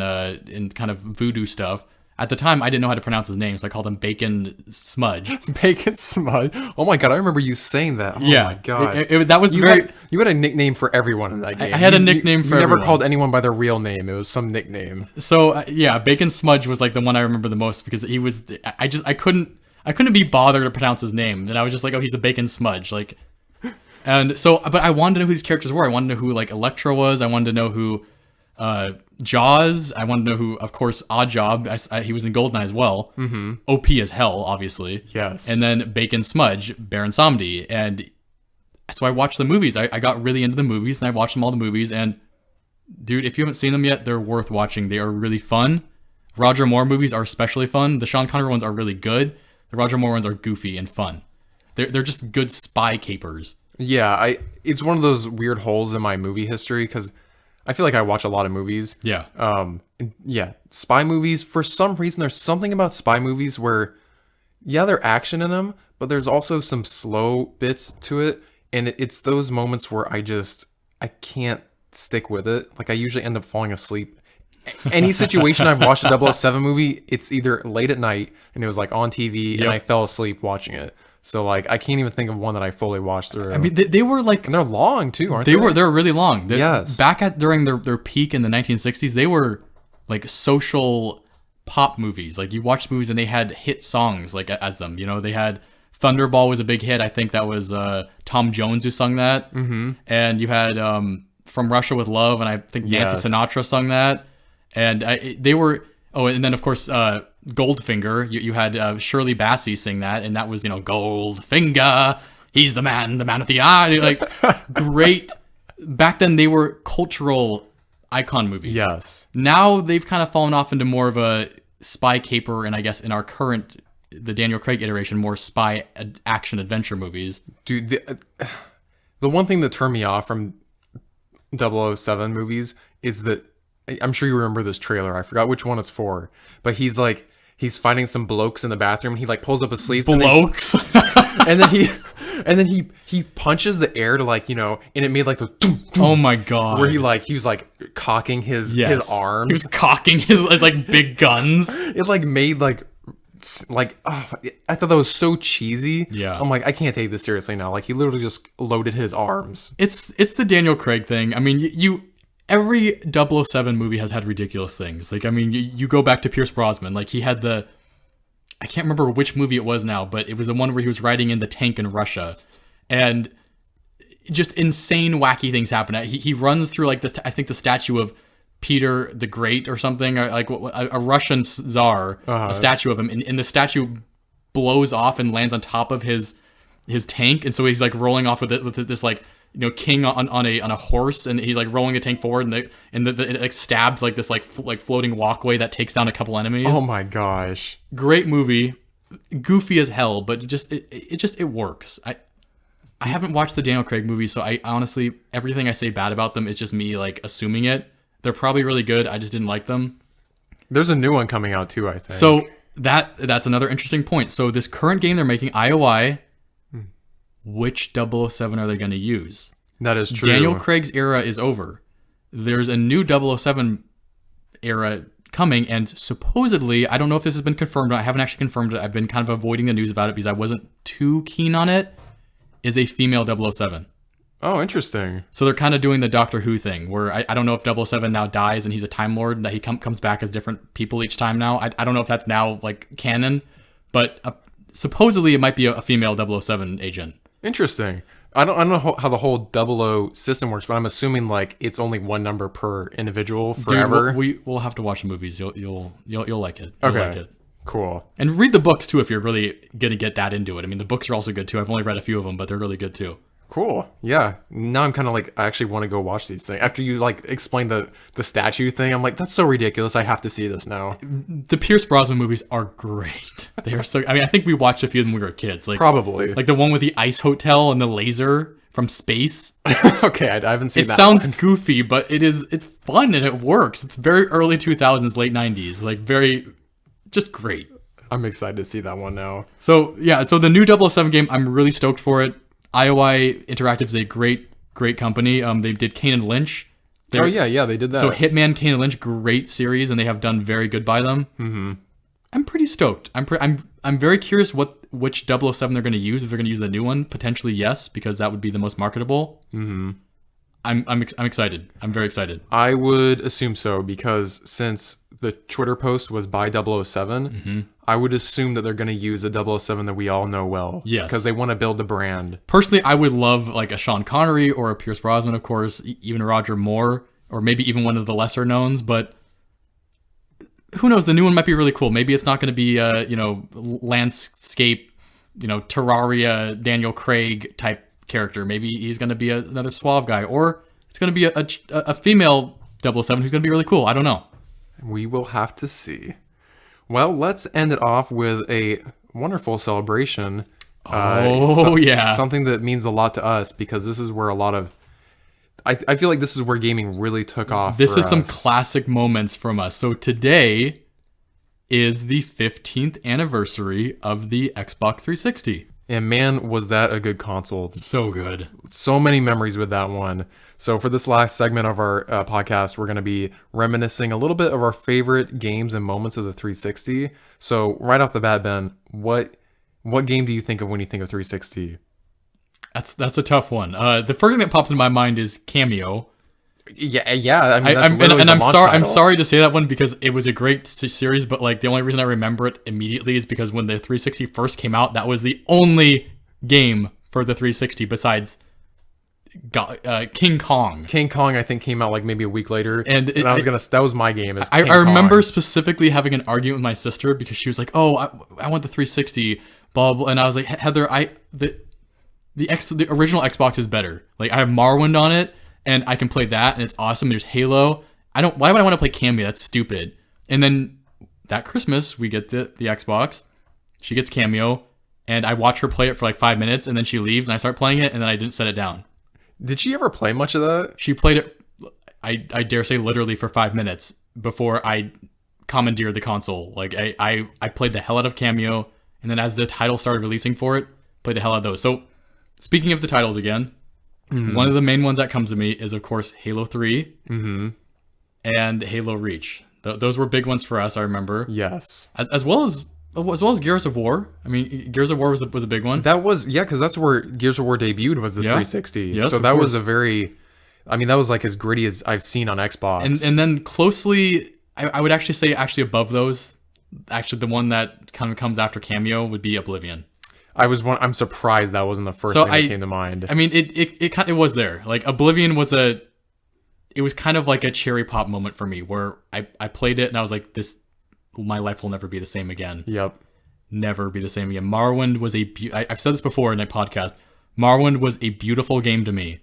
kind of voodoo stuff. At the time, I didn't know how to pronounce his name, so I called him Bacon Smudge. Bacon Smudge? Oh my god, I remember you saying that. Oh my god. That was you had a nickname for everyone in that game. I had a nickname for everyone. You never called anyone by their real name. It was some nickname. So, Bacon Smudge was like the one I remember the most because he was... I couldn't be bothered to pronounce his name. And I was just like, oh, he's a Bacon Smudge. Like, and so... But I wanted to know who these characters were. I wanted to know who, like, Electra was. I wanted to know who... Jaws. I wanted to know who, of course, Oddjob. He was in GoldenEye as well. Mm-hmm. OP as hell, obviously. Yes. And then Bacon Smudge, Baron Samedi. And so I watched the movies. I got really into the movies, and I watched all the movies. And, dude, if you haven't seen them yet, they're worth watching. They are really fun. Roger Moore movies are especially fun. The Sean Connery ones are really good. The Roger Moore ones are goofy and fun. They're just good spy capers. Yeah, it's one of those weird holes in my movie history, because I feel like I watch a lot of movies. Yeah. Spy movies, for some reason, there's something about spy movies where, there's action in them, but there's also some slow bits to it. And it's those moments where I can't stick with it. Like, I usually end up falling asleep. Any situation I've watched a 007 movie, it's either late at night and it was like on TV and I fell asleep watching it. So, like, I can't even think of one that I fully watched through. I mean, they were like... And they're long, too, aren't they? They're really long. Yes. During their peak in the 1960s, they were, like, social pop movies. Like, you watch movies and they had hit songs, like, as them. You know, they had... Thunderball was a big hit. I think that was Tom Jones who sung that. Mm-hmm. And you had From Russia with Love, and I think Nancy Sinatra sung that. And they were... Oh, and then, of course... Goldfinger, you had Shirley Bassey sing that, and that was, Goldfinger, he's the man with the eye. Like, great. Back then, they were cultural icon movies. Yes. Now, they've kind of fallen off into more of a spy caper, and I guess in our current, the Daniel Craig iteration, more spy action adventure movies. Dude, the one thing that turned me off from 007 movies is that, I'm sure you remember this trailer, I forgot which one it's for, but he's finding some blokes in the bathroom, and he like pulls up his sleeves. Blokes? And then he punches the air to, like, and it made like the oh my god, where he was like cocking his arms. He was cocking his like big guns. It like made like oh, I thought that was so cheesy. Yeah. I'm like, I can't take this seriously now. Like, he literally just loaded his arms. It's the Daniel Craig thing. I mean, every 007 movie has had ridiculous things. Like, I mean, you go back to Pierce Brosnan. Like, he had I can't remember which movie it was now, but it was the one where he was riding in the tank in Russia. And just insane, wacky things happen. He runs through like this. I think the statue of Peter the Great or something, or like a Russian czar, a statue of him, and the statue blows off and lands on top of his tank, and so he's like rolling off with this like king on a horse, and he's like rolling the tank forward, and it like stabs like this like floating walkway that takes down a couple enemies. Oh my gosh! Great movie, goofy as hell, but it works. I haven't watched the Daniel Craig movies, so I honestly, everything I say bad about them is just me like assuming it. They're probably really good. I just didn't like them. There's a new one coming out too, I think. So that's another interesting point. So this current game they're making, IOI, which 007 are they going to use? That is true. Daniel Craig's era is over. There's a new 007 era coming, and supposedly, I don't know if this has been confirmed. I haven't actually confirmed it. I've been kind of avoiding the news about it because I wasn't too keen on it. Is a female 007. Oh, interesting. So they're kind of doing the Doctor Who thing, where I don't know if 007 now dies and he's a Time Lord, that he comes back as different people each time now. I don't know if that's now like canon, but supposedly it might be a female 007 agent. Interesting. I don't know how the whole 00 system works, but I'm assuming like it's only one number per individual forever. Dude, we'll have to watch the movies. You'll like it. You'll Okay. like it. Cool. And read the books too if you're really gonna get that into it. I mean, the books are also good too. I've only read a few of them, but they're really good too. Cool. Yeah. Now I'm kind of like, I actually want to go watch these things. After you like explain the statue thing, I'm like, that's so ridiculous. I have to see this now. The Pierce Brosnan movies are great. They are so. I mean, I think we watched a few of them when we were kids. Like Probably. like the one with the ice hotel and the laser from space. Okay, I haven't seen It that. sounds goofy, but it's fun and it works. It's very early 2000s, late 90s, like very, just great. I'm excited to see that one now. So yeah, so the new 007 game, I'm really stoked for it. IOI Interactive is a great company. They did Kane and Lynch. Oh yeah, they did that. So Hitman, Kane and Lynch, great series, and they have done very good by them. Mm-hmm. I'm pretty stoked. I'm very curious which 007 they're going to use. If they're going to use the new one, potentially yes, because that would be the most marketable. Mm-hmm. I'm excited. I'm very excited. I would assume so, because since the Twitter post was by 007, I would assume that they're going to use a 007 that we all know well. Yes. Because they want to build the brand. Personally, I would love like a Sean Connery or a Pierce Brosnan, of course, even a Roger Moore, or maybe even one of the lesser knowns, but who knows? The new one might be really cool. Maybe it's not going to be landscape, Terraria, Daniel Craig type character. Maybe he's going to be another suave guy, or it's going to be a female 007 who's going to be really cool. I don't know. We will have to see. Well, let's end it off with a wonderful celebration. Yeah. Something that means a lot to us, because this is where a lot of... I feel like this is where gaming really took off. This for is some us. classic moments from us. So today is the 15th anniversary of the Xbox 360. And man, was that a good console. So good. So many memories with that one. So for this last segment of our podcast, we're going to be reminiscing a little bit of our favorite games and moments of the 360. So right off the bat, Ben, what game do you think of when you think of 360? That's a tough one. The first thing that pops in my mind is Cameo. Yeah. I mean, that's literally the I'm launch sorry. I'm title. sorry to say that one because it was a great series, but like the only reason I remember it immediately is because when the 360 first came out, that was the only game for the 360 besides King Kong. King Kong, I think, came out like maybe a week later, And that was my game. I remember specifically having an argument with my sister because she was like, "Oh, I want the 360." Blah blah, and I was like, "Heather, the original Xbox is better. Like I have Morrowind on it, and I can play that, and it's awesome. There's Halo. Why would I want to play Cameo? That's stupid." And then that Christmas, we get the Xbox. She gets Cameo, and I watch her play it for like 5 minutes, and then she leaves, and I start playing it, and then I didn't set it down. Did she ever play much of that? She played it, I dare say, literally for 5 minutes before I commandeered the console. Like I played the hell out of Cameo, and then as the title started releasing for it, played the hell out of those. So speaking of the titles again, one of the main ones that comes to me is, of course, Halo 3 and Halo Reach. Those were big ones for us, I remember. Yes. As well as Gears of War. I mean, Gears of War was a big one. That was, because that's where Gears of War debuted, was the 360. Yes, so of that course. was that was like as gritty as I've seen on Xbox. And then closely, I would actually say above those, actually the one that kind of comes after Cameo would be Oblivion. I'm surprised that wasn't the first So thing that came to mind. I mean, it was there. Like Oblivion was it was kind of like a cherry pop moment for me where I played it and I was like, my life will never be the same again. Yep. Never be the same again. Morrowind was I've said this before in a podcast. Morrowind was a beautiful game to me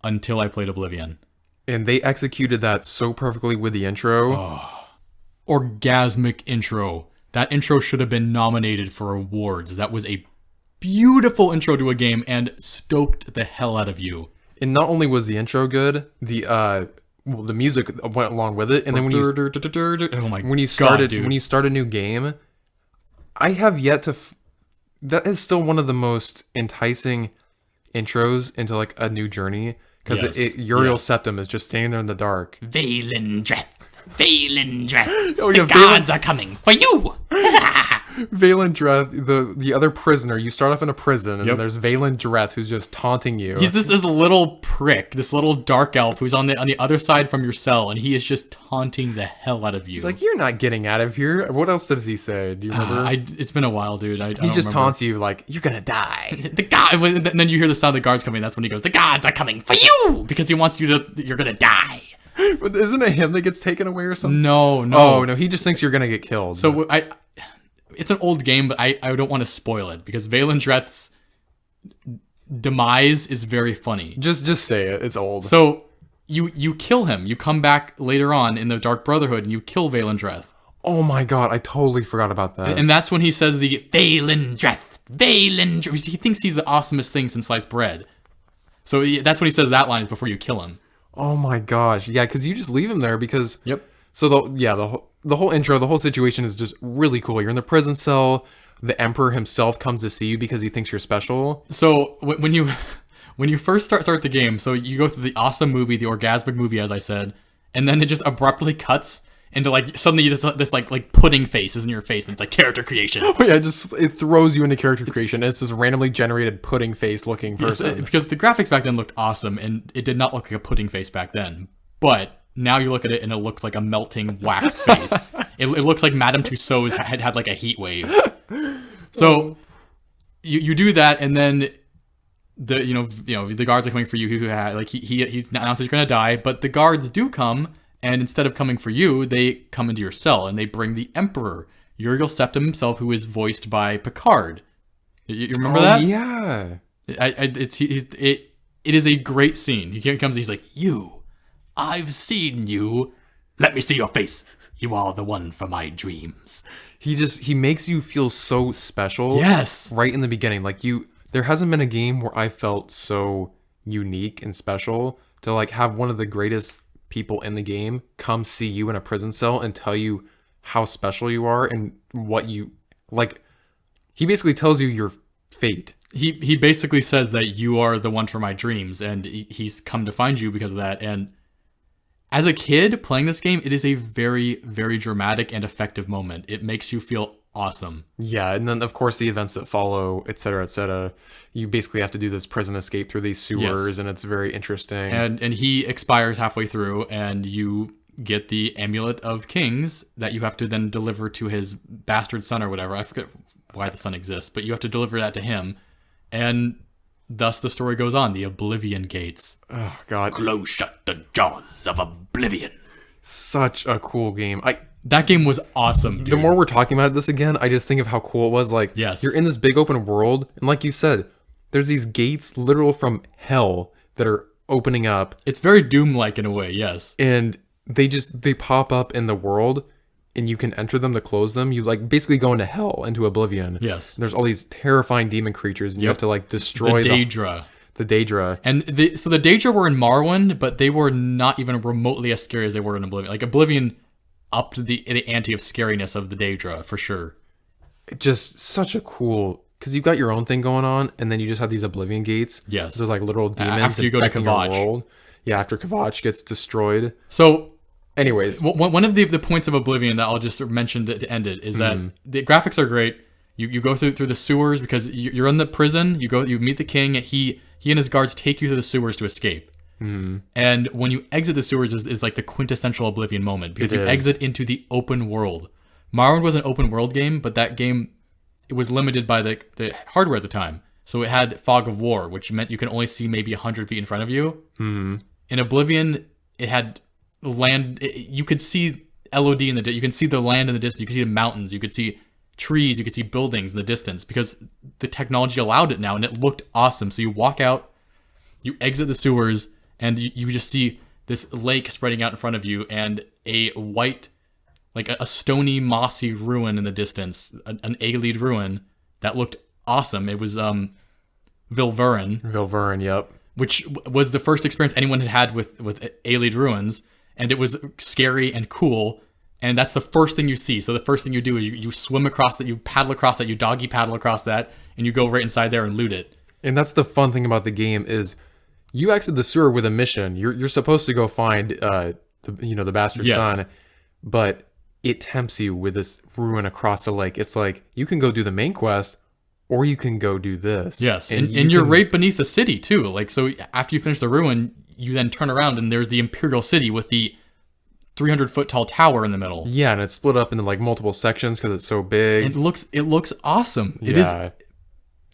until I played Oblivion. And they executed that so perfectly with the intro. Orgasmic intro. That intro should have been nominated for awards. That was a beautiful intro to a game and stoked the hell out of you. And not only was the intro good, the music went along with it. And then when you start a new game, I have yet to. That is still one of the most enticing intros into like a new journey because Uriel Septim is just standing there in the dark. Vaelendreth. Vaelendreth. Oh, yeah, the gods are coming for you. Vaelendreth, the other prisoner. You start off in a prison, and then there's Vaelendreth who's just taunting you. He's this little prick, this little dark elf who's on the other side from your cell, and he is just taunting the hell out of you. He's like, "You're not getting out of here." What else does he say? Do you remember? It's been a while, dude. He just taunts you like, "You're gonna die." The god, and then you hear the sound of the guards coming. That's when he goes, "The gods are coming for you," because he wants you to. You're gonna die. But isn't it him that gets taken away or something? No. Oh no, he just thinks you're gonna get killed. So it's an old game, but I don't want to spoil it because Vaelendreth's demise is very funny. Just say it. It's old. So you kill him. You come back later on in the Dark Brotherhood and you kill Vaelendreth. Oh my god, I totally forgot about that. And that's when he says the Vaelendreth. He thinks he's the awesomest thing since sliced bread. So that's when he says that line is before you kill him. Oh my gosh, yeah, because you just leave him there because. Yep. So the whole intro, the whole situation is just really cool. You're in the prison cell. The Emperor himself comes to see you because he thinks you're special. So when you first start the game, so you go through the awesome movie, the orgasmic movie, as I said, and then it just abruptly cuts into like suddenly this like pudding face is in your face, and it's like character creation. Oh yeah, it throws you into character creation. It's this randomly generated pudding face looking person. Because the graphics back then looked awesome, and it did not look like a pudding face back then. But now you look at it and it looks like a melting wax face. It looks like Madame Tussauds had like a heat wave. So you do that, and then the guards are coming for you. He announces you're gonna die, but the guards do come, and instead of coming for you, they come into your cell and they bring the Emperor, Uriel Septim himself, who is voiced by Picard. You remember that? Yeah. It is a great scene. He comes and he's like, "You, I've seen you. Let me see your face. You are the one for my dreams." He makes you feel so special. Yes. Right in the beginning. Like there hasn't been a game where I felt so unique and special to like have one of the greatest people in the game come see you in a prison cell and tell you how special you are and what you like. He basically tells you your fate. He basically says that you are the one for my dreams, and he's come to find you because of that. And as a kid playing this game, it is a very, very dramatic and effective moment. It makes you feel awesome. Yeah, and then of course the events that follow, etc., etc. You basically have to do this prison escape through these sewers, and it's very interesting. And he expires halfway through, and you get the Amulet of Kings that you have to then deliver to his bastard son or whatever. I forget why the son exists, but you have to deliver that to him, and thus the story goes on. The Oblivion Gates. Oh god, Close shut the jaws of oblivion. Such a cool game. That game was awesome, dude. The more we're talking about this again, I just think of how cool it was. Like, yes. You're in this big open world, and like you said, there's these gates literal from hell that are opening up. It's very Doom-like in a way, yes. And they pop up in the world, and you can enter them to close them. You like basically go into hell, into oblivion. Yes. There's all these terrifying demon creatures, and you have to like destroy the Daedra. The Daedra. And so the Daedra were in Morrowind, but they were not even remotely as scary as they were in Oblivion. Like Oblivion upped the ante of scariness of the Daedra for sure. Just such a cool, because you've got your own thing going on, and then you just have these Oblivion gates. Yes. There's like literal demons after you go to Kavach. World. Yeah, after Kavach gets destroyed. So, anyways, one of the points of Oblivion that I'll just mention to end it is that the graphics are great. You go through the sewers because you're in the prison. You meet the king. He and his guards take you to the sewers to escape. And when you exit the sewers is like the quintessential Oblivion moment because you exit into the open world. Morrowind was an open world game, but that game it was limited by the hardware at the time. So it had fog of war, which meant you can only see maybe 100 feet in front of you. Mm-hmm. In Oblivion, it had land. You could see LOD in the. You can see the land in the distance. You could see the mountains. You could see trees. You could see buildings in the distance because the technology allowed it now, and it looked awesome. So you walk out, you exit the sewers, and you just see this lake spreading out in front of you, and a white, like a stony, mossy ruin in the distance, an Aelid ruin that looked awesome. It was Vilverin. Vilverin, yep. Which was the first experience anyone had with Aelid ruins, and it was scary and cool, and that's the first thing you see. So the first thing you do is you swim across that, you paddle across that, you doggy paddle across that, and you go right inside there and loot it. And that's the fun thing about the game is you exit the sewer with a mission. You're supposed to go find the bastard son, but it tempts you with this ruin across the lake. It's like you can go do the main quest, or you can go do this. Yes, and you're right beneath the city too. Like, so after you finish the ruin, you then turn around and there's the Imperial City with the 300-foot tall tower in the middle. Yeah, and it's split up into like multiple sections because it's so big. It looks awesome. It is.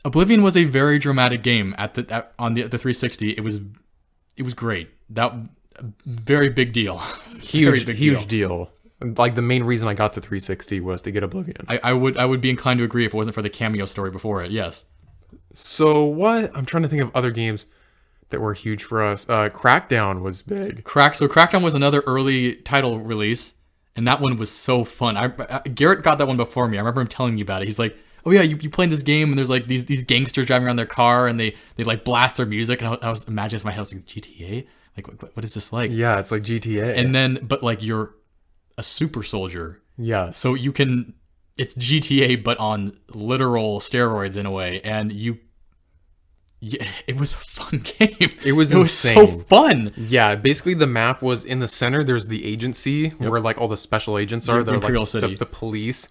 Oblivion was a very dramatic game on the 360. It was great. That very big deal. Huge deal. Like the main reason I got the 360 was to get Oblivion. I would be inclined to agree if it wasn't for the cameo story before it. Yes. So what? I'm trying to think of other games that were huge for us. Crackdown was big. Crackdown was another early title release, and that one was so fun. Garrett got that one before me. I remember him telling me about it. He's like, "Oh yeah, you play this game, and there's like these gangsters driving around their car, and they like blast their music." And I was imagining in my head, I was like, GTA? Like what is this like? Yeah, it's like GTA. And then, but like you're a super soldier. Yeah. So it's GTA, but on literal steroids in a way, and it was a fun game. It was so fun. Yeah, basically the map was in the center. There's the agency where like all the special agents are. They're Imperial like City. The police.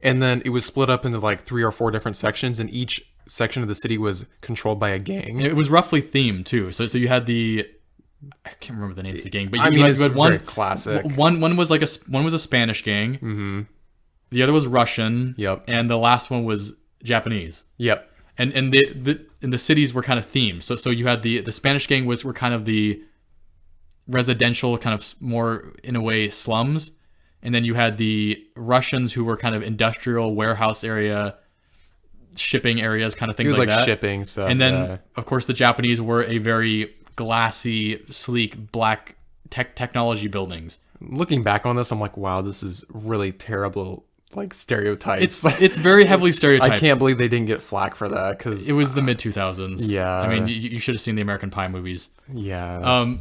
And then it was split up into like 3 or 4 different sections, and each section of the city was controlled by a gang. It was roughly themed too. So you had I can't remember the names of the gang, but you had one very classic. One was a Spanish gang. Mm-hmm. The other was Russian. Yep. And the last one was Japanese. Yep. And the cities were kind of themed. So you had the Spanish gang were kind of the residential, kind of more in a way slums, and then you had the Russians who were kind of industrial warehouse area, shipping areas, kind of things like that. It was like shipping stuff. And then of course the Japanese were a very glassy, sleek, black technology buildings. Looking back on this, I'm like, wow, this is really terrible. Like stereotypes. It's very heavily stereotyped. I can't believe they didn't get flack for that because it was the mid 2000s. Yeah, I mean, you should have seen the American Pie movies. Yeah.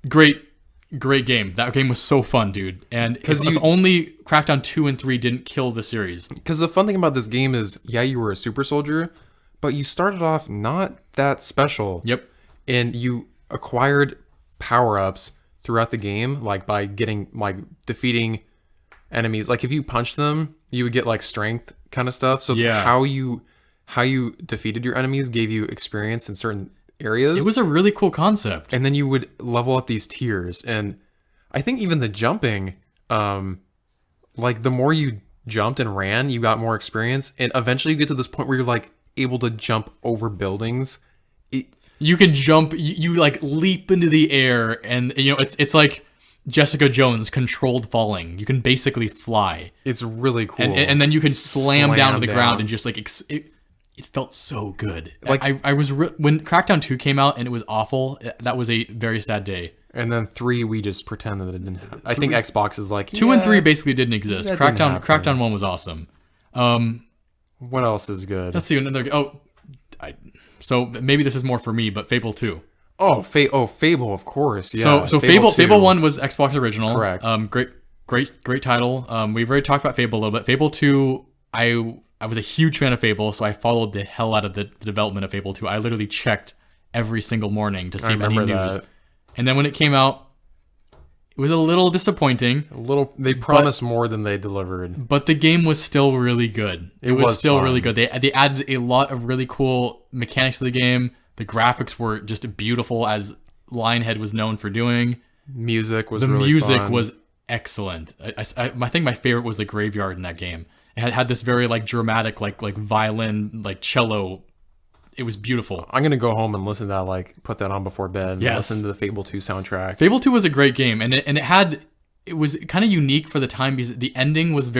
Great game. That game was so fun, dude. And if only Crackdown 2 and 3 didn't kill the series. Because the fun thing about this game is, yeah, you were a super soldier, but you started off not that special. Yep. And you acquired power-ups throughout the game, like by defeating enemies. Like if you punch them, you would get like strength kind of stuff. So how you defeated your enemies gave you experience in certain areas. It was a really cool concept. And then you would level up these tiers. And I think even the jumping, like the more you jumped and ran, you got more experience. And eventually you get to this point where you're like able to jump over buildings. You can jump, you like leap into the air, and it's like Jessica Jones controlled falling. You can basically fly. It's really cool. And then you can slam down to the ground and just like it felt so good. Like I was when Crackdown 2 came out and it was awful. That was a very sad day. And then 3 we just pretend that it didn't happen. I think Xbox is like 2 and 3 basically didn't exist. Crackdown 1 was awesome. What else is good? Let's see another. So maybe this is more for me, but Fable 2. Fable, of course. Yeah. So Fable 1 was Xbox original. Correct. Great title. We've already talked about Fable a little bit. Fable 2, I was a huge fan of Fable, so I followed the hell out of the development of Fable 2. I literally checked every single morning to see any news. That. And then when it came out, it was a little disappointing. They promised more than they delivered. But the game was still really good. It was still fun. Really good. They added a lot of really cool mechanics to the game. The graphics were just beautiful, as Lionhead was known for doing. Music was the really music fun. Was excellent. I think my favorite was the graveyard in that game. It had this very like dramatic, like violin, like cello. It was beautiful. I'm gonna go home and listen to that, like put that on before bed. And Yes. listen to the Fable 2 soundtrack. Fable 2 was a great game, and it was kind of unique for the time because the ending was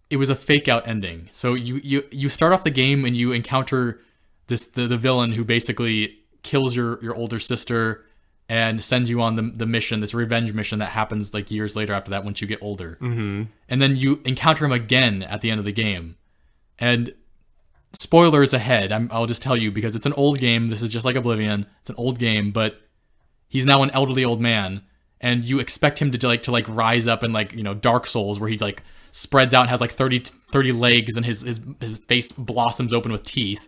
it was a fake out ending. So you start off the game and you encounter the villain who basically kills your older sister and sends you on the mission, this revenge mission that happens like years later after that once you get older. Mm-hmm. And then you encounter him again at the end of the game. And spoilers ahead, I'll just tell you because it's an old game. This is just like Oblivion. It's an old game, but he's now an elderly old man, and you expect him to rise up in like, you know, Dark Souls where he like spreads out and has like 30 legs and his face blossoms open with teeth.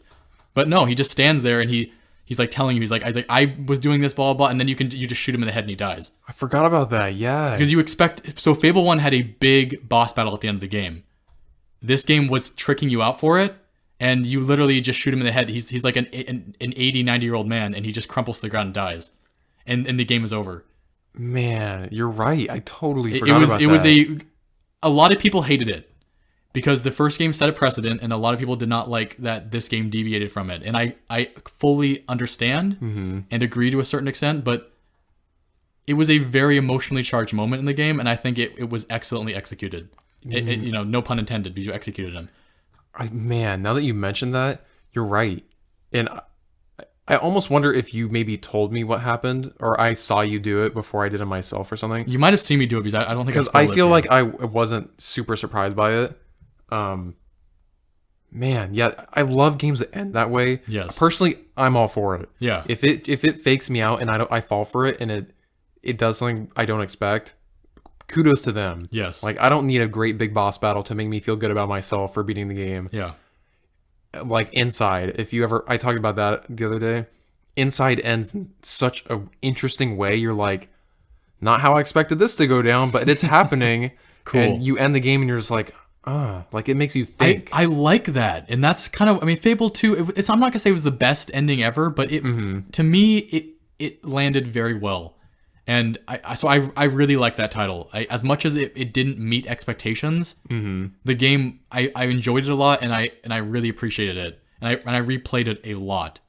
But no, he just stands there and he's like telling you, I was doing this, blah, blah, blah, and then you just shoot him in the head and he dies. I forgot about that. Yeah. Because you expect, so Fable 1 had a big boss battle at the end of the game. This game was tricking you out for it, and you literally just shoot him in the head. He's like an 80, 90-year-old man, and he just crumples to the ground and dies. And the game is over. Man, you're right. I totally forgot about that. It was a lot of people hated it because the first game set a precedent, and a lot of people did not like that this game deviated from it. And I fully understand and agree to a certain extent, but it was a very emotionally charged moment in the game, and I think it was excellently executed. You know, no pun intended, because you executed him. Man, now that you mentioned that, you're right. And I almost wonder if you maybe told me what happened, or I saw you do it before I did it myself or something. You might have seen me do it because I don't think because I feel like I wasn't super surprised by it. Man, yeah, I love games that end that way. Yes. Personally, I'm all for it. Yeah. If it fakes me out and I fall for it and it does something I don't expect, kudos to them. Yes. Like, I don't need a great big boss battle to make me feel good about myself for beating the game. Yeah. Like Inside, I talked about that the other day. Inside ends in such a interesting way. You're like, not how I expected this to go down, but it's happening. Cool. And you end the game and you're just like, like it makes you think. I like that, and that's kind of, I mean, Fable 2. I'm not gonna say it was the best ending ever, but it to me it landed very well, and I really like that title. As much as it didn't meet expectations, the game I enjoyed it a lot, and I really appreciated it, and I replayed it a lot.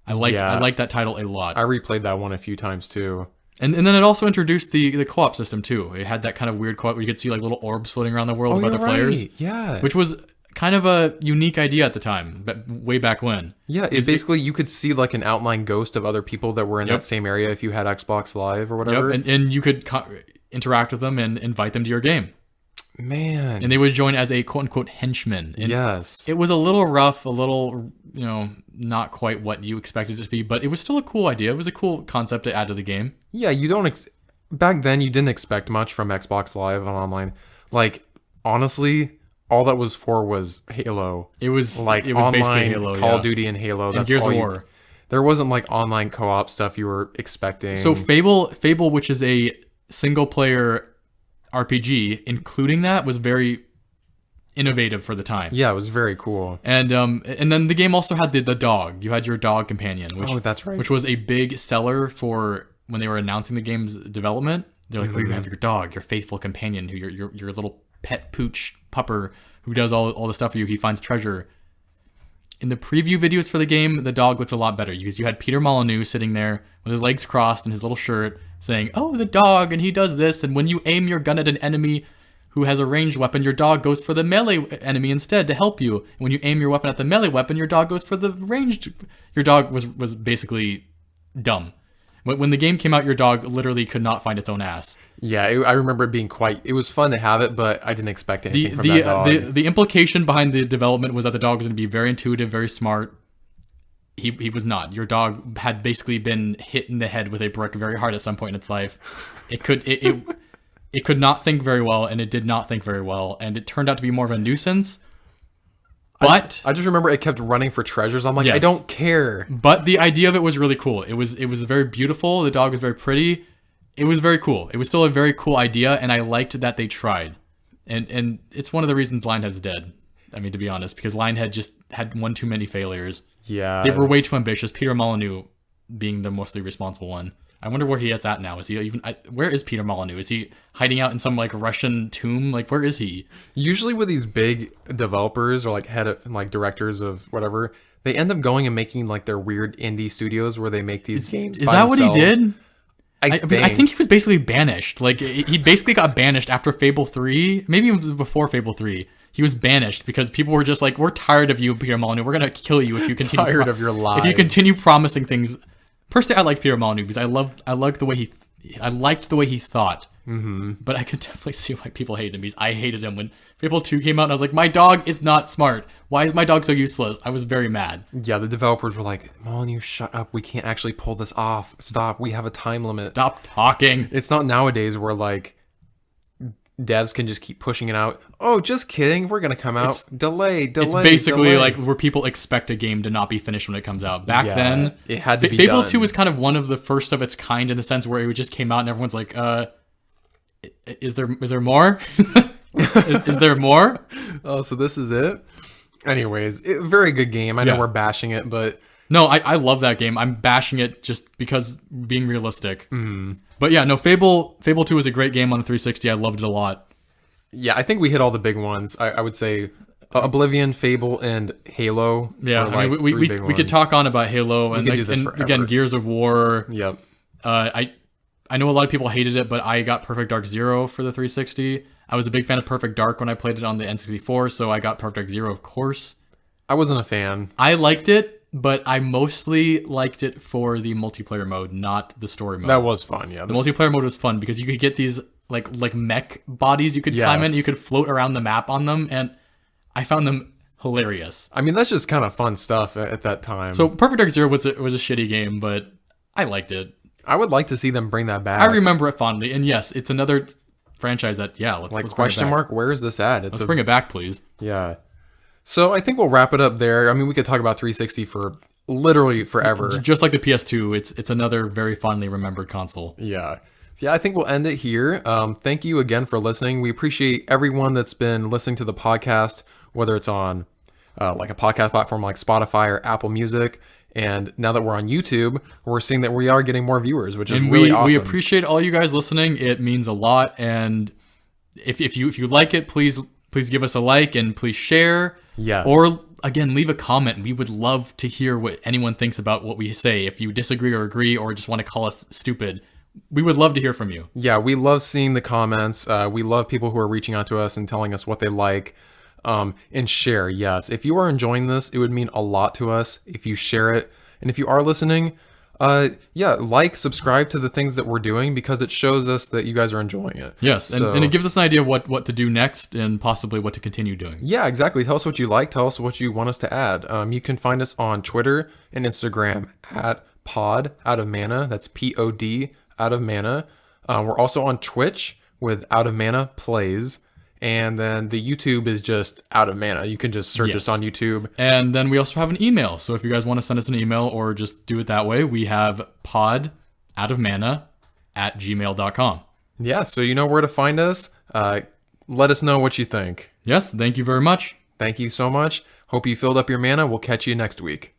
I liked that title a lot. I replayed that one a few times too. And then it also introduced the co-op system too. It had that kind of weird co-op where you could see like little orbs floating around the world of other players. Yeah. Which was kind of a unique idea at the time, but way back when. Yeah, basically you could see like an outline ghost of other people that were in that same area if you had Xbox Live or whatever. Yep. And you could interact with them and invite them to your game. Man. And they would join as a quote-unquote henchman. And yes. It was a little rough, a little, you know, not quite what you expected it to be, but it was still a cool idea. It was a cool concept to add to the game. Yeah, you don't... Back then, you didn't expect much from Xbox Live on online. Like, honestly, all that was for was Halo. It was online, basically Halo, Call of Duty and Halo. And Gears of War. There wasn't like online co-op stuff you were expecting. So Fable, which is a single-player RPG, including that, was very innovative for the time. Yeah, it was very cool. And then the game also had the dog. You had your dog companion, which that's right. Which was a big seller for when they were announcing the game's development. They're like, oh, you have your dog, your faithful companion, who your little pet pooch pupper who does all the stuff for you. He finds treasure. In the preview videos for the game, the dog looked a lot better because you had Peter Molyneux sitting there with his legs crossed and his little shirt saying, oh, the dog, and he does this. And when you aim your gun at an enemy who has a ranged weapon, your dog goes for the melee enemy instead to help you. And when you aim your weapon at the melee weapon, your dog goes for the ranged. Your dog was basically dumb. When the game came out, your dog literally could not find its own ass. Yeah, I remember it being it was fun to have it, but I didn't expect anything from that dog. The implication behind the development was that the dog was going to be very intuitive, very smart. He was not. Your dog had basically been hit in the head with a brick very hard at some point in its life. It could not think very well, and it did not think very well, and it turned out to be more of a nuisance. But I just remember it kept running for treasures. I'm like, yes. I don't care. But the idea of it was really cool. It was very beautiful. The dog was very pretty. It was very cool. It was still a very cool idea, and I liked that they tried. And it's one of the reasons Lionhead's dead. I mean, to be honest, because Lionhead just had one too many failures. Yeah. They were way too ambitious. Peter Molyneux being the mostly responsible one. I wonder where he is at now. Is he even? Where is Peter Molyneux? Is he hiding out in some like Russian tomb? Like, where is he? Usually with these big developers or like directors of whatever, they end up going and making like their weird indie studios where they make these games. Is that what he did? I think he was basically banished. Like, he basically got banished after Fable 3. Maybe it was before Fable 3. He was banished because people were just like, "We're tired of you, Peter Molyneux. We're gonna kill you if you continue tired of your lies. If you continue promising things." Personally, I like Peter Molyneux because I liked the way he thought. Mm-hmm. But I could definitely see why people hated him because I hated him when Fable 2 came out and I was like, my dog is not smart. Why is my dog so useless? I was very mad. Yeah, the developers were like, Molyneux, shut up. We can't actually pull this off. Stop. We have a time limit. Stop talking. It's not nowadays where like devs can just keep pushing it out. Oh, just kidding. We're going to come out. Delay. It's basically like where people expect a game to not be finished when it comes out. Back then, it had to be Fable done. 2 was kind of one of the first of its kind in the sense where it just came out and everyone's like, is there more? is there more? Oh, so this is it? Anyways, very good game. I know we're bashing it, but... No, I love that game. I'm bashing it just because being realistic. But yeah, no, Fable 2 was a great game on the 360. I loved it a lot. Yeah, I think we hit all the big ones. I would say Oblivion, Fable, and Halo. Yeah, I mean, we could talk on about Halo and again, Gears of War. Yep. I know a lot of people hated it, but I got Perfect Dark Zero for the 360. I was a big fan of Perfect Dark when I played it on the N64, so I got Perfect Dark Zero, of course. I wasn't a fan. I liked it, but I mostly liked it for the multiplayer mode, not the story mode. That was fun, yeah. The multiplayer mode was fun because you could get these like mech bodies you could climb in, you could float around the map on them, and I found them hilarious. I mean, that's just kind of fun stuff at that time. So Perfect Dark Zero was a shitty game, but I liked it. I would like to see them bring that back. I remember it fondly, and yes, it's another franchise that let's question mark. Where is this at? Let's bring it back, please. Yeah. So I think we'll wrap it up there. I mean, we could talk about 360 for literally forever. Just like the PS2, it's another very fondly remembered console. Yeah. Yeah, I think we'll end it here. Thank you again for listening. We appreciate everyone that's been listening to the podcast, whether it's on like a podcast platform like Spotify or Apple Music. And now that we're on YouTube, we're seeing that we are getting more viewers, which is really awesome. We appreciate all you guys listening. It means a lot. And if you like it, please give us a like and please share. Yes. Or again, leave a comment. We would love to hear what anyone thinks about what we say. If you disagree or agree or just want to call us stupid, we would love to hear from you. Yeah, we love seeing the comments. We love people who are reaching out to us and telling us what they like. And share, yes. If you are enjoying this, it would mean a lot to us if you share it. And if you are listening, subscribe to the things that we're doing because it shows us that you guys are enjoying it. Yes, so, and it gives us an idea of what to do next and possibly what to continue doing. Yeah, exactly. Tell us what you like. Tell us what you want us to add. You can find us on Twitter and Instagram at pod out of mana. That's POD out of mana. We're also on Twitch with Out of Mana Plays. And then the YouTube is just Out of Mana. You can just search us on YouTube. And then we also have an email. So if you guys want to send us an email or just do it that way, we have podoutofmana@gmail.com. Yeah, so you know where to find us. Let us know what you think. Yes, thank you very much. Thank you so much. Hope you filled up your mana. We'll catch you next week.